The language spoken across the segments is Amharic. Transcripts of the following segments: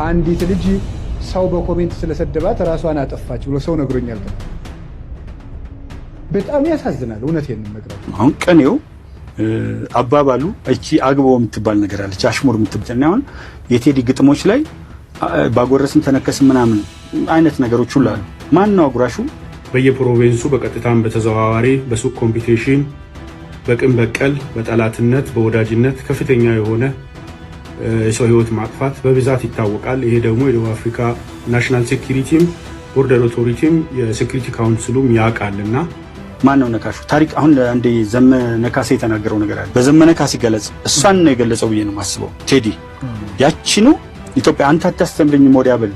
አንዲት ልጅ ሰው በኮሜንት ስለሰደባት ራሷን አጠፋች ብሎ ሰው ነግሮኛል። በጣም ያሳዝናል። እውነቴን ነው የምነግራችሁ። አሁን ቀኔው አባባሉ እቺ አግባው የምትባል ነገር አለች፣ አሽሙር የምትባል አሁን የቴዲ ግጥሞች ላይ ባጎረስን ተነከስን ምናምን አይነት ነገሮች ሁሉ አሉ። ማን ነው አጉራሹ? በየፕሮቪንሱ በቀጥታም በተዘዋዋሪ በሱቅ ኮምፒቲሽን፣ በቅን በቀል፣ በጠላትነት፣ በወዳጅነት ከፍተኛ የሆነ የሰው ህይወት ማጥፋት በብዛት ይታወቃል። ይሄ ደግሞ የደቡብ አፍሪካ ናሽናል ሴኩሪቲም ቦርደር ኦቶሪቲም የሴኩሪቲ ካውንስሉም ያውቃልና ማን ነው ነካሹ? ታሪክ አሁን አንዴ ዘመነ ካሴ የተናገረው ነገር አለ። በዘመነ ካሴ ገለጽ እሷን ነው የገለጸው ብዬ ነው የማስበው። ቴዲ ያቺ ነው ኢትዮጵያ አንተ አታስተምልኝም ወዲያ በል።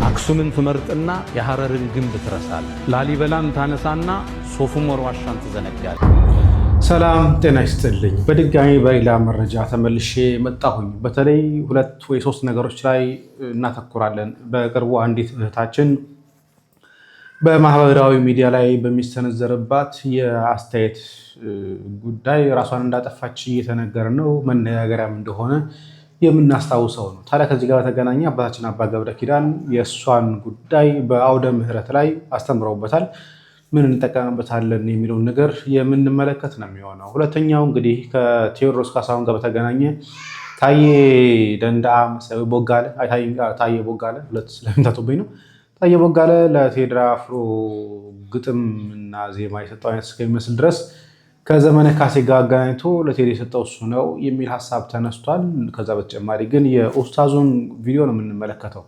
አክሱምን ትመርጥና የሐረርን ግንብ ትረሳለህ። ላሊበላን ታነሳና ሶፍ ዑመር ዋሻን ትዘነጋለህ። ሰላም ጤና ይስጥልኝ። በድጋሚ በሌላ መረጃ ተመልሼ መጣሁኝ። በተለይ 2 ወይ 3 ነገሮች ላይ እናተኩራለን። በቅርቡ አንዲት እህታችን በማህበራዊ ሚዲያ ላይ በሚሰነዘርባት የአስተያየት ጉዳይ ራሷን እንዳጠፋች እየተነገረ ነው። መነጋገሪያም እንደሆነ የምናስታውሰው ነው። ታዲያ ከዚህ ጋር በተገናኘ አባታችን አባ ገብረ ኪዳን የእሷን ጉዳይ በአውደ ምህረት ላይ አስተምረውበታል። ምን እንጠቀምበታለን የሚለውን ነገር የምንመለከት ነው የሚሆነው። ሁለተኛው እንግዲህ ከቴዎድሮስ ካሳሁን ጋር በተገናኘ ታዬ ደንደዓ ቦጋለ ታዬ ቦጋለ ሁለት ስለምታጡብኝ ነው። ታዬ ቦጋለ ለቴዲ አፍሮ ግጥም እና ዜማ የሰጠው አይነት እስከሚመስል ድረስ ከዘመነ ካሴ ጋር አገናኝቶ ለቴዲ የሰጠው እሱ ነው የሚል ሀሳብ ተነስቷል። ከዛ በተጨማሪ ግን የኡስታዙን ቪዲዮ ነው የምንመለከተው።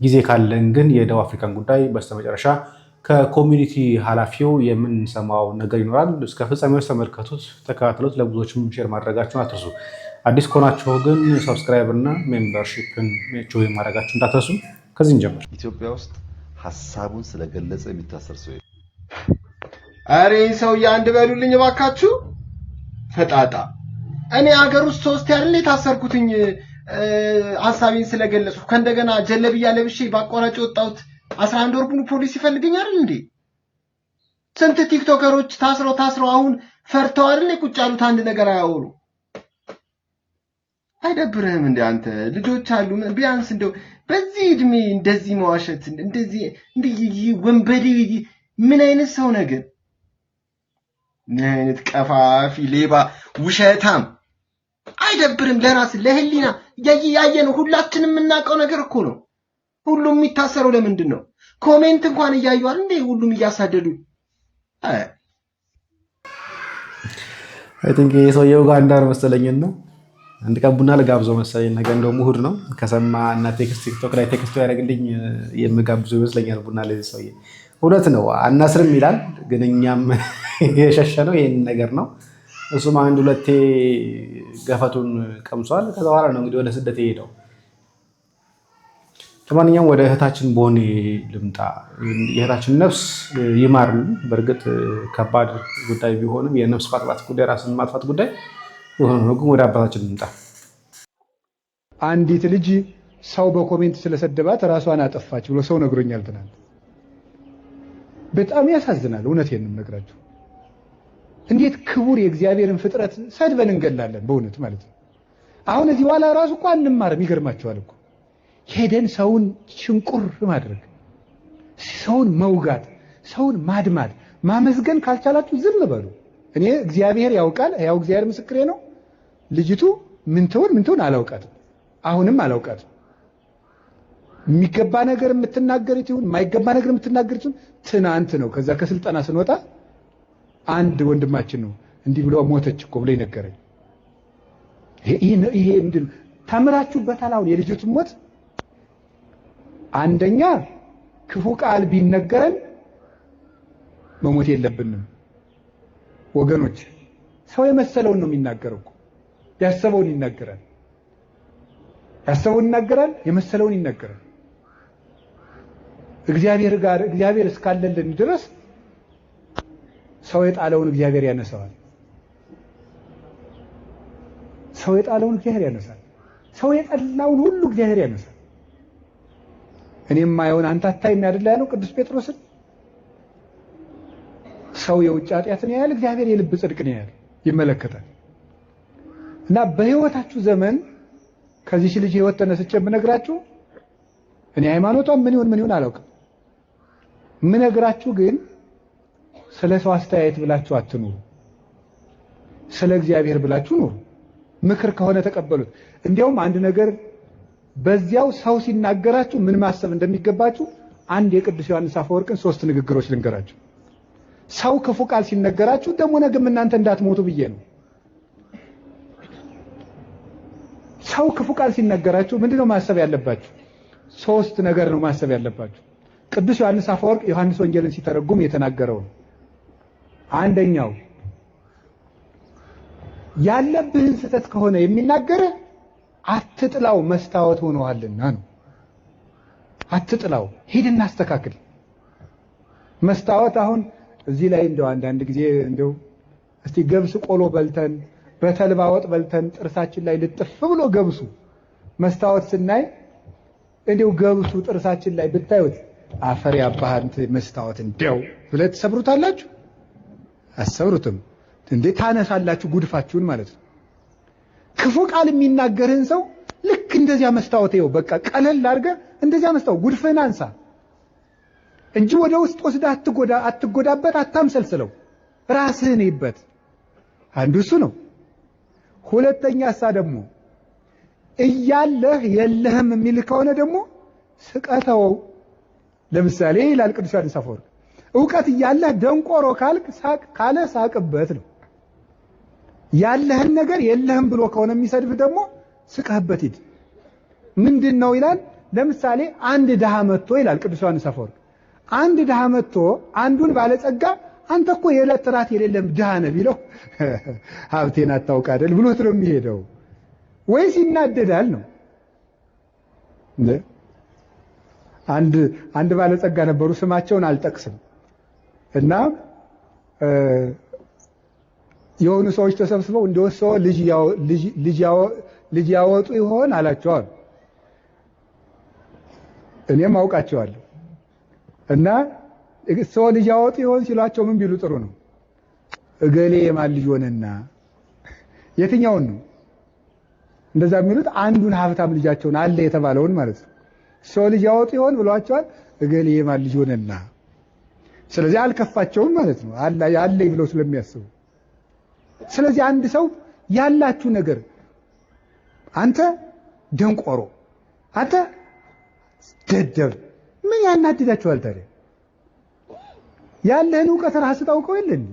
ጊዜ ካለን ግን የደቡብ አፍሪካን ጉዳይ በስተመጨረሻ ከኮሚኒቲ ኃላፊው የምንሰማው ነገር ይኖራል። እስከ ፍጻሜው ተመልከቱት፣ ተከታተሉት። ለብዙዎችም ሼር ማድረጋችሁን አትርሱ። አዲስ ከሆናችሁ ግን ሰብስክራይብ እና ሜምበርሺፕን ጆይን ማድረጋችሁን እንዳትረሱ። ከዚህ እንጀምር። ኢትዮጵያ ውስጥ ሐሳቡን ስለገለጸ የሚታሰር ሰው የለም። አሬ ሰውዬ አንድ በሉልኝ እባካችሁ። ፈጣጣ እኔ ሀገር ውስጥ 3 ያለ የታሰርኩትኝ ሐሳቤን ስለገለጽኩ ከእንደገና ጀለብያ ለብሼ ባቋራጭ ወጣሁት 11 ወር ሙሉ ፖሊስ ይፈልገኝ አይደል እንዴ? ስንት ቲክቶከሮች ታስረው አሁን ፈርተው አይደል ቁጭ ያሉት አንድ ነገር አያወሩ። አይደብርህም እንዴ አንተ? ልጆች አሉ ቢያንስ እንደው በዚህ እድሜ እንደዚህ መዋሸት እንደዚህ ወንበዴ ምን አይነት ሰው ነገር? ምን አይነት ቀፋፊ ሌባ ውሸታም። አይደብርም? ለራስ ለህሊና ያየነው ሁላችንም የምናውቀው ነገር እኮ ነው። ሁሉም የሚታሰረው ለምንድን ነው? ኮሜንት እንኳን እያዩ አይደል እንዴ ሁሉም እያሳደዱ። አይ ቲንክ የሰውየው ጋር እንዳር መሰለኝና አንድ ቀን ቡና ለጋብዘው መሰለኝ። ነገ እንደውም እሑድ ነው። ከሰማ እና ቲክቶክ ላይ ቴክስት ያደርግልኝ የምጋብዘው ይመስለኛል ቡና ለዚህ ሰውዬ። እውነት ነው አናስርም ይላል፣ ግን እኛም የሸሸነው ይሄን ነገር ነው። እሱም 1-2 ገፈቱን ቀምሷል። ከዛ በኋላ ነው እንግዲህ ወደ ስደት የሄደው። ለማንኛውም ወደ እህታችን ቦኒ ልምጣ። የእህታችን ነፍስ ይማርልን። በእርግጥ ከባድ ጉዳይ ቢሆንም የነፍስ ማጥፋት ጉዳይ፣ ራስን ማጥፋት ጉዳይ ሆኖ ግን ወደ አባታችን ልምጣ። አንዲት ልጅ ሰው በኮሜንት ስለሰደባት ራሷን አጠፋች ብሎ ሰው ነግሮኛል ትናንት። በጣም ያሳዝናል። እውነቴን ነው የምነግራችሁ። እንዴት ክቡር የእግዚአብሔርን ፍጥረት ሰድበን እንገላለን በእውነት ማለት ነው። አሁን እዚህ በኋላ ራሱ እኮ አንማርም። ይገርማችኋል እኮ ሄደን ሰውን ሽንቁር ማድረግ፣ ሰውን መውጋት፣ ሰውን ማድማት፣ ማመስገን ካልቻላችሁ ዝም በሉ። እኔ እግዚአብሔር ያውቃል፣ ያው እግዚአብሔር ምስክሬ ነው። ልጅቱ ምን ትሆን አላውቃትም፣ አሁንም አላውቃትም። የሚገባ ነገር የምትናገሩት ይሁን የማይገባ ነገር የምትናገሩት ትናንት ነው። ከዛ ከስልጠና ስንወጣ አንድ ወንድማችን ነው እንዲህ ብሎ ሞተች እኮ ብሎ ነገረኝ። ይሄ ምንድን ተምራችሁበታል? አሁን የልጅቱ ሞት አንደኛ ክፉ ቃል ቢነገረን መሞት የለብንም ወገኖች። ሰው የመሰለውን ነው የሚናገረው እኮ። ያሰበውን ይናገራል፣ የመሰለውን ይናገራል። እግዚአብሔር እስካለልን ድረስ ሰው የጣለውን እግዚአብሔር ያነሳዋል። ሰው የጠላውን ሁሉ እግዚአብሔር ያነሳል። እኔም ማየውን አንተ አታይም አይደል ያለው ቅዱስ ጴጥሮስን። ሰው የውጭ ኃጢአትን ያያል፣ እግዚአብሔር የልብ ጽድቅን ያያል፣ ይመለከታል። እና በህይወታችሁ ዘመን ከዚህ ልጅ ህይወት ተነስቼ የምነግራችሁ እኔ ሃይማኖቷም ምን ይሁን አላውቅም። ምነግራችሁ ግን ስለ ሰው አስተያየት ብላችሁ አትኑሩ። ስለ እግዚአብሔር ብላችሁ ኑሩ። ምክር ከሆነ ተቀበሉት። እንዲያውም አንድ ነገር በዚያው ሰው ሲናገራችሁ ምን ማሰብ እንደሚገባችሁ አንድ የቅዱስ ዮሐንስ አፈወርቅን 3 ንግግሮች ልንገራችሁ። ሰው ክፉ ቃል ሲነገራችሁ ደግሞ ነገም እናንተ እንዳትሞቱ ብዬ ነው። ሰው ክፉ ቃል ሲነገራችሁ ምንድነው ማሰብ ያለባችሁ? 3 ነገር ነው ማሰብ ያለባችሁ። ቅዱስ ዮሐንስ አፈወርቅ ዮሐንስ ወንጌልን ሲተረጉም የተናገረው ነው። አንደኛው ያለብህን ስህተት ከሆነ የሚናገርህ አትጥላው፣ መስታወት ሆነዋልና ነው። አትጥላው፣ ሂድና አስተካክል። መስታወት አሁን እዚህ ላይ እንደው አንዳንድ ጊዜ እንደው እስቲ ገብስ ቆሎ በልተን በተልባ ወጥ በልተን ጥርሳችን ላይ ልጥፍ ብሎ ገብሱ መስታወት ስናይ እንደው ገብሱ ጥርሳችን ላይ ብታዩት አፈር ያባህንት መስታወት እንደው ብለ ተሰብሩታላችሁ? አሰብሩትም እንዴ? ታነሳላችሁ ጉድፋችሁን ማለት ነው። ክፉ ቃል የሚናገርህን ሰው ልክ እንደዚያ መስታወት ይኸው በቃ ቀለል አድርገህ እንደዚያ መስታወት ጉድፍህን አንሳ እንጂ ወደ ውስጥ ወስደህ አትጎዳበት፣ አታምሰልስለው፣ ራስህን ይበት። አንዱ እሱ ነው። ሁለተኛ ደግሞ እያለህ የለህም የሚል ከሆነ ደግሞ ስቀተው። ለምሳሌ ይላል ቅዱስ ዮሐንስ አፈወርቅ ዕውቀት እያለህ ደንቆሮ ካልክ ካለ ሳቅበት ነው። ያለህን ነገር የለህም ብሎ ከሆነ የሚሰድብህ ደግሞ ስቀህበት ሂድ። ምንድነው ይላል? ለምሳሌ አንድ ድሃ መጥቶ ይላል ቅዱስ ዮሐንስ አፈወርቅ አንድ ድሃ መጥቶ አንዱን ባለጸጋ አንተ እኮ የዕለት ራት የሌለም ድሃ ነህ ቢለው ሀብቴን አታውቅ አይደል ብሎት ነው የሚሄደው ወይስ ይናደዳል ነው? አንድ ባለጸጋ ነበሩ፣ ስማቸውን አልጠቅስም እና የሆኑ ሰዎች ተሰብስበው እንደወሰው ልጅ ያወጡ ይሆን አላቸው። እኔም አውቃቸዋለሁ እና ሰው ልጅ ያወጡ ይሆን ሲሏቸው ምን ቢሉ ጥሩ ነው? እገሌ የማን ልጅ ሆነና የትኛውን ነው እንደዛ የሚሉት? አንዱን ሀብታም ልጃቸውን አለ የተባለውን ማለት ነው። ሰው ልጅ ያወጡ ይሆን ብሏቸዋል። እገሌ የማን ልጅ ሆነና። ስለዚህ አልከፋቸውም ማለት ነው አለኝ ብለው ስለሚያስቡ። ስለዚህ አንድ ሰው ያላችሁ ነገር አንተ ደንቆሮ፣ አንተ ደደብ ምን ያናድዳችኋል ታዲያ? ያለህን ዕውቀት ራስህ ታውቀው የለ እንዴ?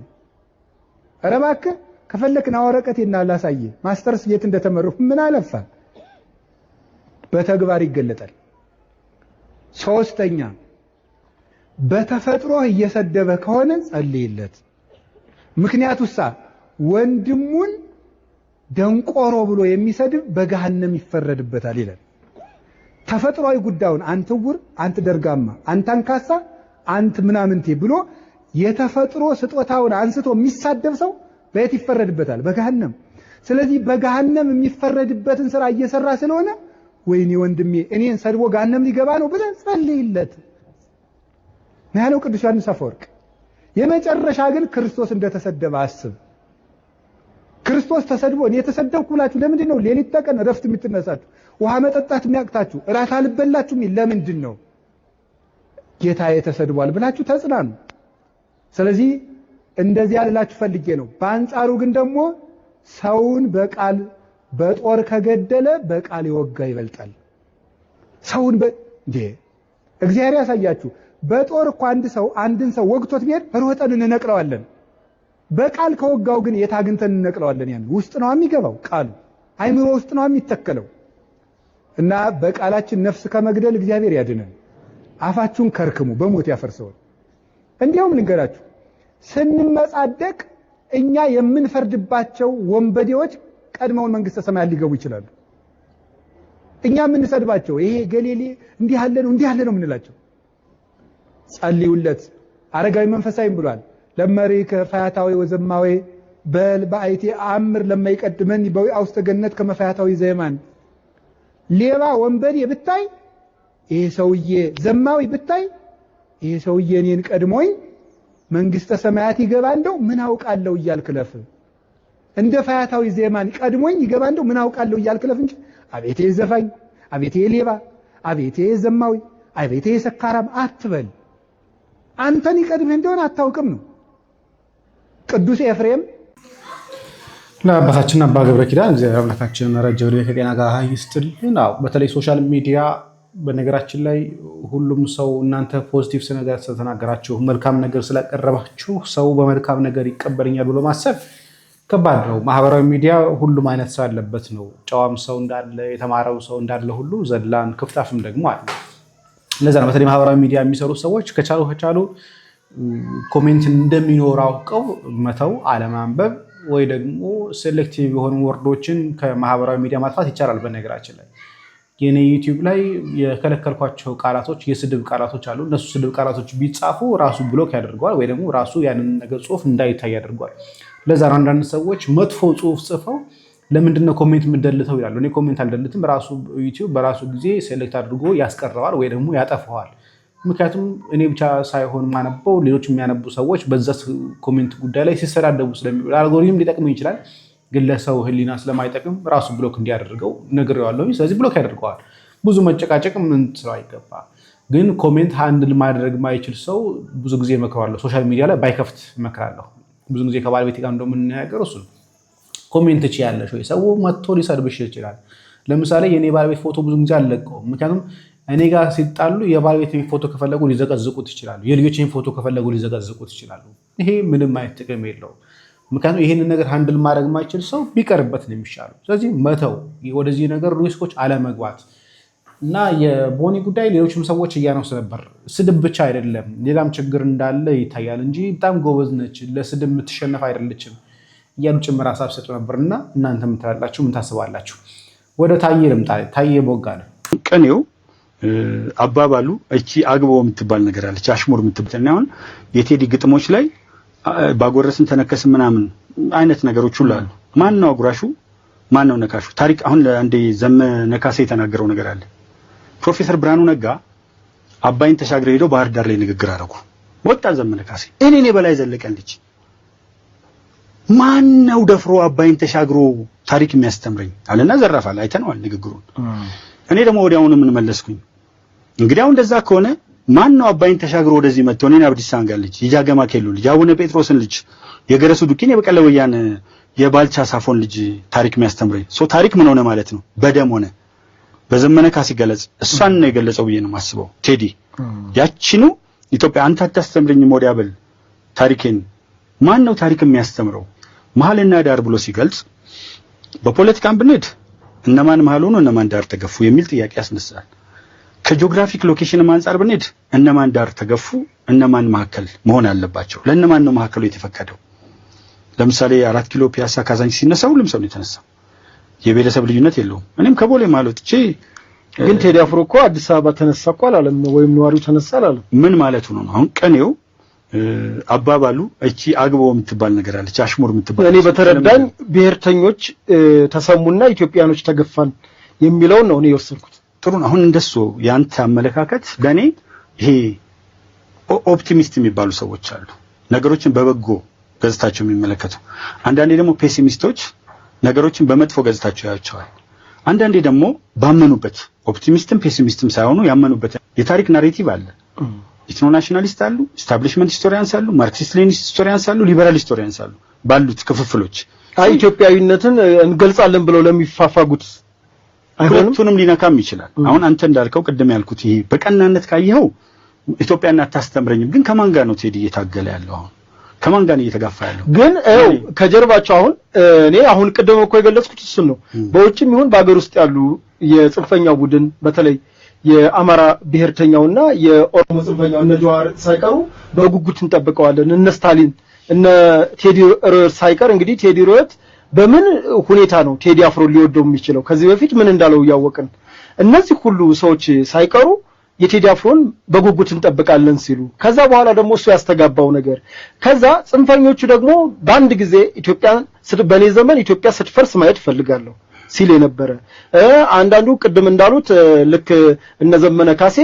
ኧረ እባክህ ከፈለክና ወረቀቴና ላሳየህ ማስተርስ የት እንደተመረኩ ምን አለፋ። በተግባር ይገለጣል። ሶስተኛ በተፈጥሮ እየሰደበ ከሆነ ጸልይለት። ምክንያቱሳ ወንድሙን ደንቆሮ ብሎ የሚሰድብ በገሃነም ይፈረድበታል ይላል። ተፈጥሯዊ ጉዳዩን አንተ ዕውር፣ አንተ ደርጋማ፣ አንተ አንካሳ፣ አንተ ምናምንቴ ብሎ የተፈጥሮ ስጦታውን አንስቶ የሚሳደብ ሰው በየት ይፈረድበታል? በገሃነም። ስለዚህ በገሃነም የሚፈረድበትን ስራ እየሰራ ስለሆነ ወይኔ ወንድሜ እኔን ሰድቦ ገሃነም ሊገባ ነው ብለህ ጸልይለት ነው ያለው ቅዱስ ዮሐንስ አፈወርቅ። የመጨረሻ ግን ክርስቶስ እንደተሰደበ አስብ። ክርስቶስ ተሰድቦ እኔ የተሰደብኩ ብላችሁ ለምንድን ነው ሌሊት ተቀን እረፍት የምትነሳችሁ? ውሃ መጠጣት የሚያቅታችሁ? እራት አልበላችሁም? ለምንድን ነው? ጌታዬ ተሰድቧል ብላችሁ ተጽናኑ። ስለዚህ እንደዚህ ያልላችሁ ፈልጌ ነው። በአንጻሩ ግን ደግሞ ሰውን በቃል በጦር ከገደለ በቃል የወጋ ይበልጣል። ሰውን እግዚአብሔር ያሳያችሁ። በጦር እኮ አንድን ሰው ወግቶት ቢሄድ ሮጠን እንነቅለዋለን። በቃል ከወጋው ግን የታግንተን እንነቅለዋለን። ያን ውስጥ ነው የሚገባው ቃሉ፣ አይምሮ ውስጥ ነው የሚተከለው። እና በቃላችን ነፍስ ከመግደል እግዚአብሔር ያድነን። አፋችሁን ከርክሙ በሞት ያፈርሰዋል። እንዲያውም ልንገራችሁ፣ ስንመጻደቅ እኛ የምንፈርድባቸው ወንበዴዎች ቀድመውን መንግስተ ሰማያት ሊገቡ ይችላሉ። እኛ የምንሰድባቸው ይሄ ገሌሌ እንዲህ ያለ ነው የምንላቸው። ጸልዩለት። አረጋዊ መንፈሳዊም ብሏል ለመሪከ ፈያታዊ ወዘማዊ በል በአይቲ አምር ለማይቀድመን በውስተ ገነት ከመፈያታዊ ዘየማን። ሌባ ወንበዴ ብታይ ይሄ ሰውዬ ዘማዊ ብታይ ይሄ ሰውዬ እኔን ቀድሞኝ መንግስተ ሰማያት ይገባ እንደው ምን አውቃለሁ እያልክ ለፍ። እንደ ፈያታዊ ዘየማን ቀድሞኝ ይገባ እንደው ምን አውቃለሁ እያልክ ለፍ እንጂ አቤቴ ዘፋኝ፣ አቤቴ ሌባ፣ አቤቴ ዘማዊ አቤቴ ሰካራም አትበል። አንተን ይቀድምህ እንደሆነ አታውቅም ነው። ቅዱስ ኤፍሬም ለአባታችን አባ ገብረ ኪዳን እግዚአብሔር አምላካችን ረጅም ዕድሜ ከጤና ጋር ይስጥልን። በተለይ ሶሻል ሚዲያ በነገራችን ላይ ሁሉም ሰው እናንተ ፖዚቲቭ ነገር ስለተናገራችሁ መልካም ነገር ስላቀረባችሁ ሰው በመልካም ነገር ይቀበልኛል ብሎ ማሰብ ከባድ ነው። ማህበራዊ ሚዲያ ሁሉም አይነት ሰው ያለበት ነው። ጨዋም ሰው እንዳለ የተማረው ሰው እንዳለ ሁሉ ዘላን ክፍታፍም ደግሞ አለ። ለዛ ነው በተለይ ማህበራዊ ሚዲያ የሚሰሩ ሰዎች ከቻሉ ኮሜንት እንደሚኖር አውቀው መተው አለማንበብ ወይ ደግሞ ሴሌክቲቭ የሆኑ ወርዶችን ከማህበራዊ ሚዲያ ማጥፋት ይቻላል። በነገራችን ላይ የኔ ዩቲዩብ ላይ የከለከልኳቸው ቃላቶች የስድብ ቃላቶች አሉ። እነሱ ስድብ ቃላቶች ቢጻፉ ራሱ ብሎክ ያደርገዋል ወይ ደግሞ ራሱ ያንን ነገር ጽሁፍ እንዳይታይ ያደርገዋል። ለዛ ነው አንዳንድ ሰዎች መጥፎ ጽሁፍ ጽፈው ለምንድነው ኮሜንት የምደልተው ይላሉ። እኔ ኮሜንት አልደልትም። ራሱ ዩቲዩብ በራሱ ጊዜ ሴሌክት አድርጎ ያስቀረዋል ወይ ደግሞ ያጠፋዋል። ምክንያቱም እኔ ብቻ ሳይሆን ማነበው ሌሎች የሚያነቡ ሰዎች በዛ ኮሜንት ጉዳይ ላይ ሲሰዳደቡ ስለሚውል አልጎሪዝም ሊጠቅም ይችላል፣ ግን ለሰው ህሊና ስለማይጠቅም ራሱ ብሎክ እንዲያደርገው ነግሬዋለሁ። ስለዚህ ብሎክ ያደርገዋል። ብዙ መጨቃጨቅ ምን ስለው አይገባ። ግን ኮሜንት ሃንድል ማድረግ ማይችል ሰው ብዙ ጊዜ እመክረዋለሁ፣ ሶሻል ሚዲያ ላይ ባይከፍት እመክራለሁ። ብዙ ጊዜ ከባለቤቴ ጋር እንደምንናገረው እሱ ኮሜንት ያለሽ ወይ ሰው መጥቶ ሊሰድብሽ ይችላል። ለምሳሌ የኔ ባለቤት ፎቶ ብዙ ጊዜ አልለቀውም፣ ምክንያቱም እኔ ጋር ሲጣሉ የባለቤቴን ፎቶ ከፈለጉ ሊዘቀዝቁት ይችላሉ፣ የልጆቼን ፎቶ ከፈለጉ ሊዘቀዝቁት ይችላሉ። ይሄ ምንም አይነት ጥቅም የለውም። ምክንያቱም ይሄንን ነገር ሃንድል ማድረግ ማይችል ሰው ቢቀርበት ነው የሚሻለው። ስለዚህ መተው፣ ወደዚህ ነገር ሪስኮች አለመግባት እና የቦኒ ጉዳይ ሌሎችም ሰዎች እያነሱ ነበር። ስድብ ብቻ አይደለም ሌላም ችግር እንዳለ ይታያል እንጂ በጣም ጎበዝ ነች፣ ለስድብ የምትሸነፍ አይደለችም እያሉ ጭምር ሀሳብ ሰጡ ነበርና እናንተ ምን ትላላችሁ? ምን ታስባላችሁ? ወደ ታዬ ልምጣ። ታዬ ቦጋለ ቅኔው አባባሉ እቺ አግቦ የምትባል ነገር አለች፣ አሽሙር የምትባል አሁን የቴዲ ግጥሞች ላይ ባጎረስን ተነከስ ምናምን አይነት ነገሮች ሁሉ አሉ። ማን ነው አጉራሹ? ማን ነው ነካሹ? ታሪክ አሁን አንዴ ዘመነ ካሴ የተናገረው ነገር አለ። ፕሮፌሰር ብርሃኑ ነጋ አባይን ተሻግረው ሄደው ባህር ዳር ላይ ንግግር አደረጉ። ወጣ ዘመነ ካሴ እኔ በላይ ዘለቀን ልጅ ማን ነው ደፍሮ አባይን ተሻግሮ ታሪክ የሚያስተምረኝ አለና ዘረፋል። አይተነዋል ንግግሩን። እኔ ደግሞ ወዲያውኑ ምን መለስኩኝ? እንግዲህ አሁን እንደዛ ከሆነ ማን ነው አባይን ተሻግሮ ወደዚህ መጥቶ እኔን አብዲስ አንጋ ልጅ የጃገማ ኬሎ ልጅ አቡነ ጴጥሮስን ልጅ የገረሱ ዱኪን የበቀለ ወያን የባልቻ ሳፎን ልጅ ታሪክ የሚያስተምረኝ? ታሪክ ምን ሆነ ማለት ነው? በደም ሆነ። በዘመነ ካሴ ገለጽ እሷን ነው የገለጸው ብዬ ነው የማስበው። ቴዲ ያቺኑ ኢትዮጵያ አንተ አታስተምረኝም ወዲያ በል ታሪኬን ማን ነው ታሪክ የሚያስተምረው? መሐልና ዳር ብሎ ሲገልጽ በፖለቲካም ብንሄድ እነማን መሐል ሆኖ እነማን ዳር ተገፉ የሚል ጥያቄ ያስነሳል። ከጂኦግራፊክ ሎኬሽን አንፃር ብንሄድ እነማን ዳር ተገፉ እነማን መሐከል መሆን አለባቸው? ለእነማን ነው መሐከሉ የተፈቀደው? ለምሳሌ 4 ኪሎ ፒያሳ ካዛንቺስ ሲነሳ ሁሉም ሰው ነው የተነሳው። የቤተሰብ ልዩነት የለውም። እኔም ከቦሌ ማለት እቺ ግን ቴዲ አፍሮ እኮ አዲስ አበባ ተነሳ እኮ አላለም፣ ወይም ነዋሪው ተነሳ አላለም። ምን ማለቱ ነው? አሁን ቅኔው አባባሉ እቺ አግቦ የምትባል ነገር አለች፣ አሽሙር የምትባል እኔ በተረዳኝ ብሔርተኞች ተሰሙና ኢትዮጵያኖች ተገፋን የሚለው ነው እኔ የወሰድኩት። ጥሩ ነው። አሁን እንደሱ ያንተ አመለካከት ለኔ ይሄ ኦፕቲሚስት የሚባሉ ሰዎች አሉ፣ ነገሮችን በበጎ ገጽታቸው የሚመለከቱ። አንዳንዴ ደግሞ ፔሲሚስቶች ነገሮችን በመጥፎ ገጽታቸው ያያቸዋል። አንዳንዴ ደግሞ ባመኑበት ኦፕቲሚስትም ፔሲሚስትም ሳይሆኑ ያመኑበት የታሪክ ናሬቲቭ አለ። ኢትኖ ናሽናሊስት አሉ፣ ስታብሊሽመንት ሂስቶሪያንስ አሉ፣ ማርክሲስት ሌኒኒስት ሂስቶሪያንስ አሉ፣ ሊበራል ሂስቶሪያንስ አሉ። ባሉት ክፍፍሎች ኢትዮጵያዊነትን እንገልጻለን ብለው ለሚፋፋጉት አይሆንም። ሁለቱንም ሊነካም ይችላል። አሁን አንተ እንዳልከው ቅድም ያልኩት ይሄ በቀናነት ካየኸው ኢትዮጵያን አታስተምረኝም፣ ግን ከማን ጋር ነው ቴዲ እየታገለ ያለው? አሁን ከማን ጋር ነው እየተጋፋ ያለው? ግን ከጀርባቸው አሁን እኔ አሁን ቅድም እኮ የገለጽኩት እሱን ነው። በውጭም ይሁን በአገር ውስጥ ያሉ የጽንፈኛው ቡድን በተለይ የአማራ ብሔርተኛውና የኦሮሞ ጽንፈኛው እነ ጀዋር ሳይቀሩ በጉጉት እንጠብቀዋለን። እነ ስታሊን እነ ቴዲ ሮት ሳይቀር እንግዲህ ቴዲ ሮት በምን ሁኔታ ነው ቴዲ አፍሮ ሊወደው የሚችለው? ከዚህ በፊት ምን እንዳለው ያወቅን እነዚህ ሁሉ ሰዎች ሳይቀሩ የቴዲ አፍሮን በጉጉት እንጠብቃለን ሲሉ ከዛ በኋላ ደግሞ እሱ ያስተጋባው ነገር ከዛ ጽንፈኞቹ ደግሞ በአንድ ጊዜ ኢትዮጵያን በኔ ዘመን ኢትዮጵያ ስትፈርስ ማየት ፈልጋለሁ ሲል የነበረ አንዳንዱ ቅድም እንዳሉት ልክ እነ ዘመነ ካሴ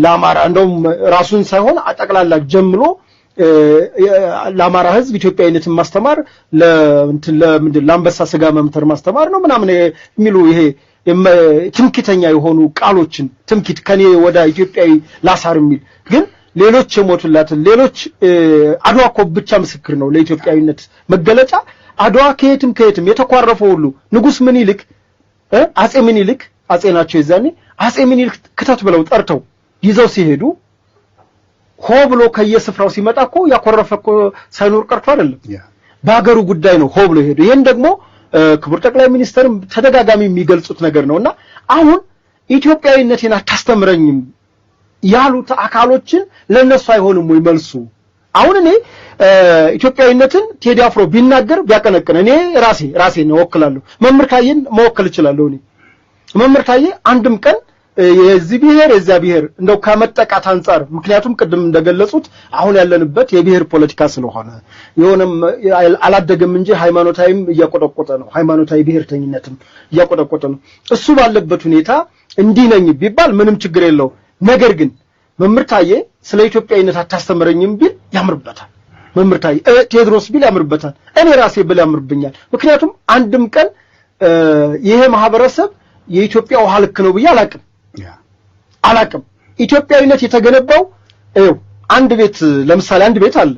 ለአማራ እንደውም ራሱን ሳይሆን አጠቅላላ ጀምሮ ለአማራ ህዝብ ኢትዮጵያዊነትን ማስተማር ለአንበሳ ስጋ መምተር ማስተማር ነው ምናምን የሚሉ ይሄ ትምክተኛ የሆኑ ቃሎችን ትምክት ከኔ ወደ ኢትዮጵያዊ ላሳር የሚል ግን ሌሎች የሞቱላትን ሌሎች አድዋ እኮ ብቻ ምስክር ነው ለኢትዮጵያዊነት መገለጫ አድዋ ከየትም የተኳረፈው ሁሉ ንጉስ ምኒልክ አጼ ምኒልክ አጼ ናቸው የዛኔ አጼ ምኒልክ ክተት ብለው ጠርተው ይዘው ሲሄዱ ሆ ብሎ ከየስፍራው ሲመጣ እኮ ያኮረፈ እኮ ሳይኖር ቀርቶ አይደለም በአገሩ ጉዳይ ነው ሆ ብሎ ሄዱ ይሄን ደግሞ ክቡር ጠቅላይ ሚኒስትርም ተደጋጋሚ የሚገልጹት ነገር ነውና አሁን ኢትዮጵያዊነቴን አታስተምረኝም ያሉት አካሎችን ለነሱ አይሆንም ወይ መልሱ አሁን እኔ ኢትዮጵያዊነትን ቴዲ አፍሮ ቢናገር ቢያቀነቅን እኔ ራሴ ነው ወክላለሁ መምርታዬን መወከል እችላለሁ እኔ መምርታዬ አንድም ቀን የዚህ ብሔር የዛ ብሔር እንደው ከመጠቃት አንፃር ምክንያቱም ቅድም እንደገለጹት አሁን ያለንበት የብሔር ፖለቲካ ስለሆነ የሆነም አላደገም እንጂ ሃይማኖታዊም እያቆጠቆጠ ነው ሃይማኖታዊ ብሔርተኝነትም እያቆጠቆጠ ነው እሱ ባለበት ሁኔታ እንዲህ ነኝ ቢባል ምንም ችግር የለው ነገር ግን መምርታዬ ስለ ኢትዮጵያዊነት አታስተምረኝም ቢል ያምርበታል መምርታዬ ቴድሮስ ቢል ያምርበታል እኔ ራሴ ብል ያምርብኛል ምክንያቱም አንድም ቀን ይሄ ማህበረሰብ የኢትዮጵያ ውሃ ልክ ነው ብዬ አላቅም ኢትዮጵያዊነት የተገነባው አንድ ቤት ለምሳሌ አንድ ቤት አለ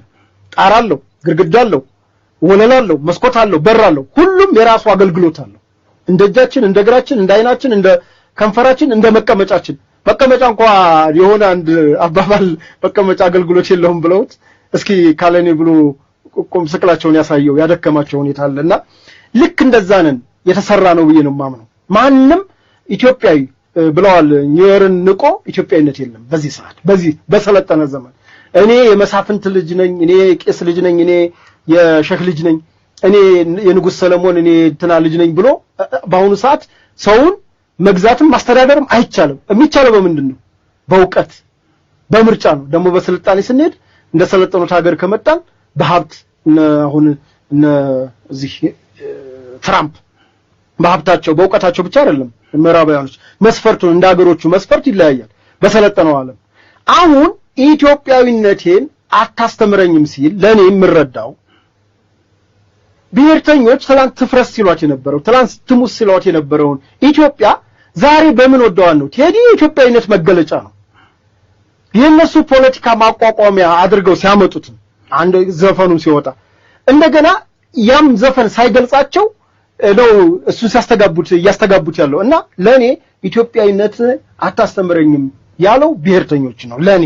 ጣራ አለው ግድግዳ አለው ወለል አለው መስኮት አለው በር አለው ሁሉም የራሱ አገልግሎት አለው እንደ እጃችን እንደ እግራችን እንደ አይናችን እንደ ከንፈራችን እንደ መቀመጫችን መቀመጫ እንኳን የሆነ አንድ አባባል መቀመጫ አገልግሎት የለውም ብለውት እስኪ ካለኔ ብሎ ቁም ስቅላቸውን ያሳየው ያደከማቸው ሁኔታ አለና ልክ እንደዛ ነን የተሰራ ነው ብዬ ነው ማምነው ማንንም ኢትዮጵያዊ ብለዋል ኒውየርን ንቆ ኢትዮጵያዊነት የለም በዚህ ሰዓት በዚህ በሰለጠነ ዘመን እኔ የመሳፍንት ልጅ ነኝ እኔ ቄስ ልጅ ነኝ እኔ የሸህ ልጅ ነኝ እኔ የንጉስ ሰለሞን እኔ እንትና ልጅ ነኝ ብሎ በአሁኑ ሰዓት ሰውን መግዛትም ማስተዳደርም አይቻልም የሚቻለው በምንድነው በእውቀት በምርጫ ነው ደግሞ በስልጣኔ ስንሄድ እንደሰለጠኑት ሀገር ከመጣን በሀብት አሁን እዚህ ትራምፕ በሀብታቸው በእውቀታቸው ብቻ አይደለም ምዕራባውያኖች መስፈርቱን እንደ ሀገሮቹ መስፈርት ይለያያል በሰለጠነው ዓለም አሁን ኢትዮጵያዊነቴን አታስተምረኝም ሲል ለኔ የምረዳው ብሔርተኞች ትላንት ትፍረስ ሲሏት የነበረው ትላንት ትሙስ ሲሏት የነበረውን ኢትዮጵያ ዛሬ በምን ወደዋን ነው ቴዲ ኢትዮጵያዊነት መገለጫ ነው የነሱ ፖለቲካ ማቋቋሚያ አድርገው ሲያመጡት አንድ ዘፈኑን ሲወጣ እንደገና ያም ዘፈን ሳይገልጻቸው ነው እሱ ያስተጋቡት ያለው እና ለኔ ኢትዮጵያዊነት አታስተምረኝም ያለው ብሔርተኞች ነው ለኔ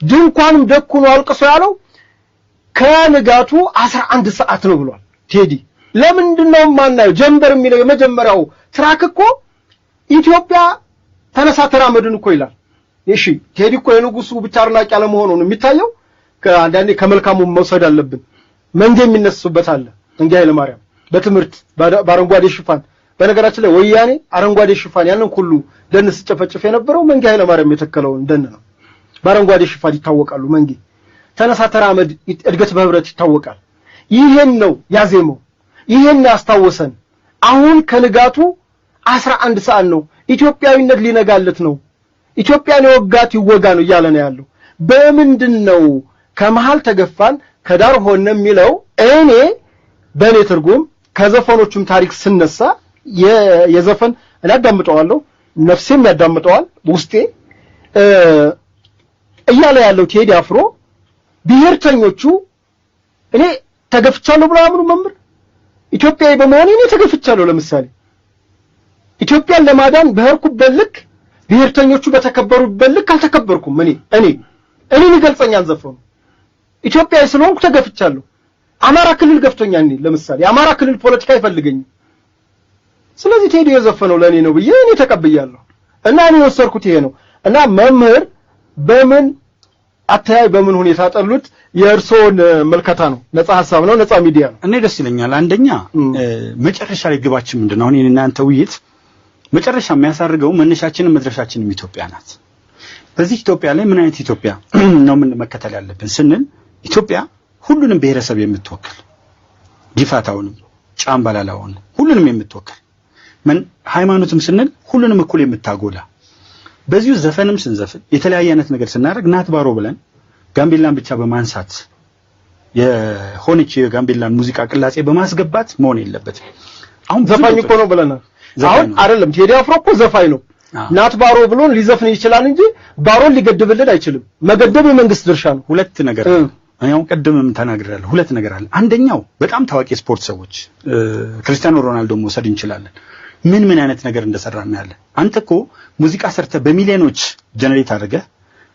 ድንኳንም ደኩኖ አልቅሶ ያለው ከንጋቱ 11 ሰዓት ነው ብሏል ቴዲ ለምንድነው ማናየው ጀንበር የሚለው የመጀመሪያው ትራክ እኮ ኢትዮጵያ ተነሳ ተራመድን እኮ ይላል እሺ ቴዲ እኮ የንጉሱ ብቻ አርናቂ ያለ መሆኑን የሚታየው ከአንዳንዴ ከመልካሙ መውሰድ አለብን መንገ የሚነሱበት አለ እንግዲህ ኃይለ ማርያም በትምርት በአረንጓዴ ሽፋን በነገራችን ላይ ወያኔ አረንጓዴ ሽፋን ያንን ሁሉ ደንስ ጨፈጨፈ የነበረው መንገ ኃይለ ማርያም የተከለውን ደን ነው በአረንጓዴ ሽፋን ይታወቃሉ መንገ ተነሳ ተራመድ እድገት በህብረት ይታወቃል ይሄን ነው ያዜመው ይሄን ያስታወሰን አሁን ከንጋቱ 11 ሰዓት ነው ኢትዮጵያዊነት ሊነጋለት ነው ኢትዮጵያን የወጋት ይወጋ ነው እያለ ነው ያለው በምንድነው ከመሃል ተገፋን ከዳር ሆነ የሚለው እኔ በኔ ትርጉም ከዘፈኖቹም ታሪክ ስነሳ የዘፈን እናዳምጠዋለሁ ነፍሴም ያዳምጠዋል ውስጤ እያለ ያለው ቴዲ አፍሮ ብሔርተኞቹ እኔ ተገፍቻለሁ ብለው አምኑ መምር ኢትዮጵያዊ በመሆኔ እኔ ተገፍቻለሁ ለምሳሌ ኢትዮጵያን ለማዳን በህርኩበት ልክ ብሔርተኞቹ በተከበሩበት ልክ አልተከበርኩም እኔ ይገልጸኛል ዘፈኑ ኢትዮጵያዊ ስለሆንኩ ተገፍቻለሁ አማራ ክልል ገፍቶኛል ለምሳሌ አማራ ክልል ፖለቲካ ይፈልገኝ ስለዚህ ቴዲ የዘፈነው ለኔ ነው ብዬ እኔ ተቀበያለሁ እና እኔ ወሰርኩት ይሄ ነው እና መምህር በምን አታያይ በምን ሁኔታ ጠሉት የእርሶን መልከታ ነው ነፃ ሐሳብ ነው ነፃ ሚዲያ ነው እኔ ደስ ይለኛል አንደኛ መጨረሻ ላይ ግባችን ምንድነው እኔ እና አንተ ውይይት መጨረሻ የሚያሳርገው መነሻችንን መድረሻችንን ኢትዮጵያ ናት በዚህ ኢትዮጵያ ላይ ምን አይነት ኢትዮጵያ ነው ምን መከተል ያለብን ስንል ኢትዮጵያ ሁሉንም ብሔረሰብ የምትወክል ዲፋታውንም ጫምባላላውን ሁሉንም የምትወክል ምን ሃይማኖትም ስንል ሁሉንም እኩል የምታጎላ በዚሁ ዘፈንም ስንዘፍን የተለያየ አይነት ነገር ስናደርግ ናትባሮ ብለን ጋምቤላን ብቻ በማንሳት የሆነች የጋምቤላን ሙዚቃ ቅላጼ በማስገባት መሆን የለበትም አሁን ዘፋኝ እኮ ነው ብለናል አሁን አይደለም ቴዲ አፍሮ እኮ ዘፋኝ ነው። ናት ባሮ ብሎን ሊዘፍን ይችላል እንጂ ባሮን ሊገድብልን አይችልም። መገደብ የመንግስት ድርሻ ነው። ሁለት ነገር አሁን ቀደምም ተናግሬያለሁ። ሁለት ነገር አለ። አንደኛው በጣም ታዋቂ ስፖርት ሰዎች ክርስቲያኖ ሮናልዶ መውሰድ እንችላለን። ምን አይነት ነገር እንደሰራ እናያለን። አንተ እኮ ሙዚቃ ሰርተ በሚሊዮኖች ጀነሬት አድርገህ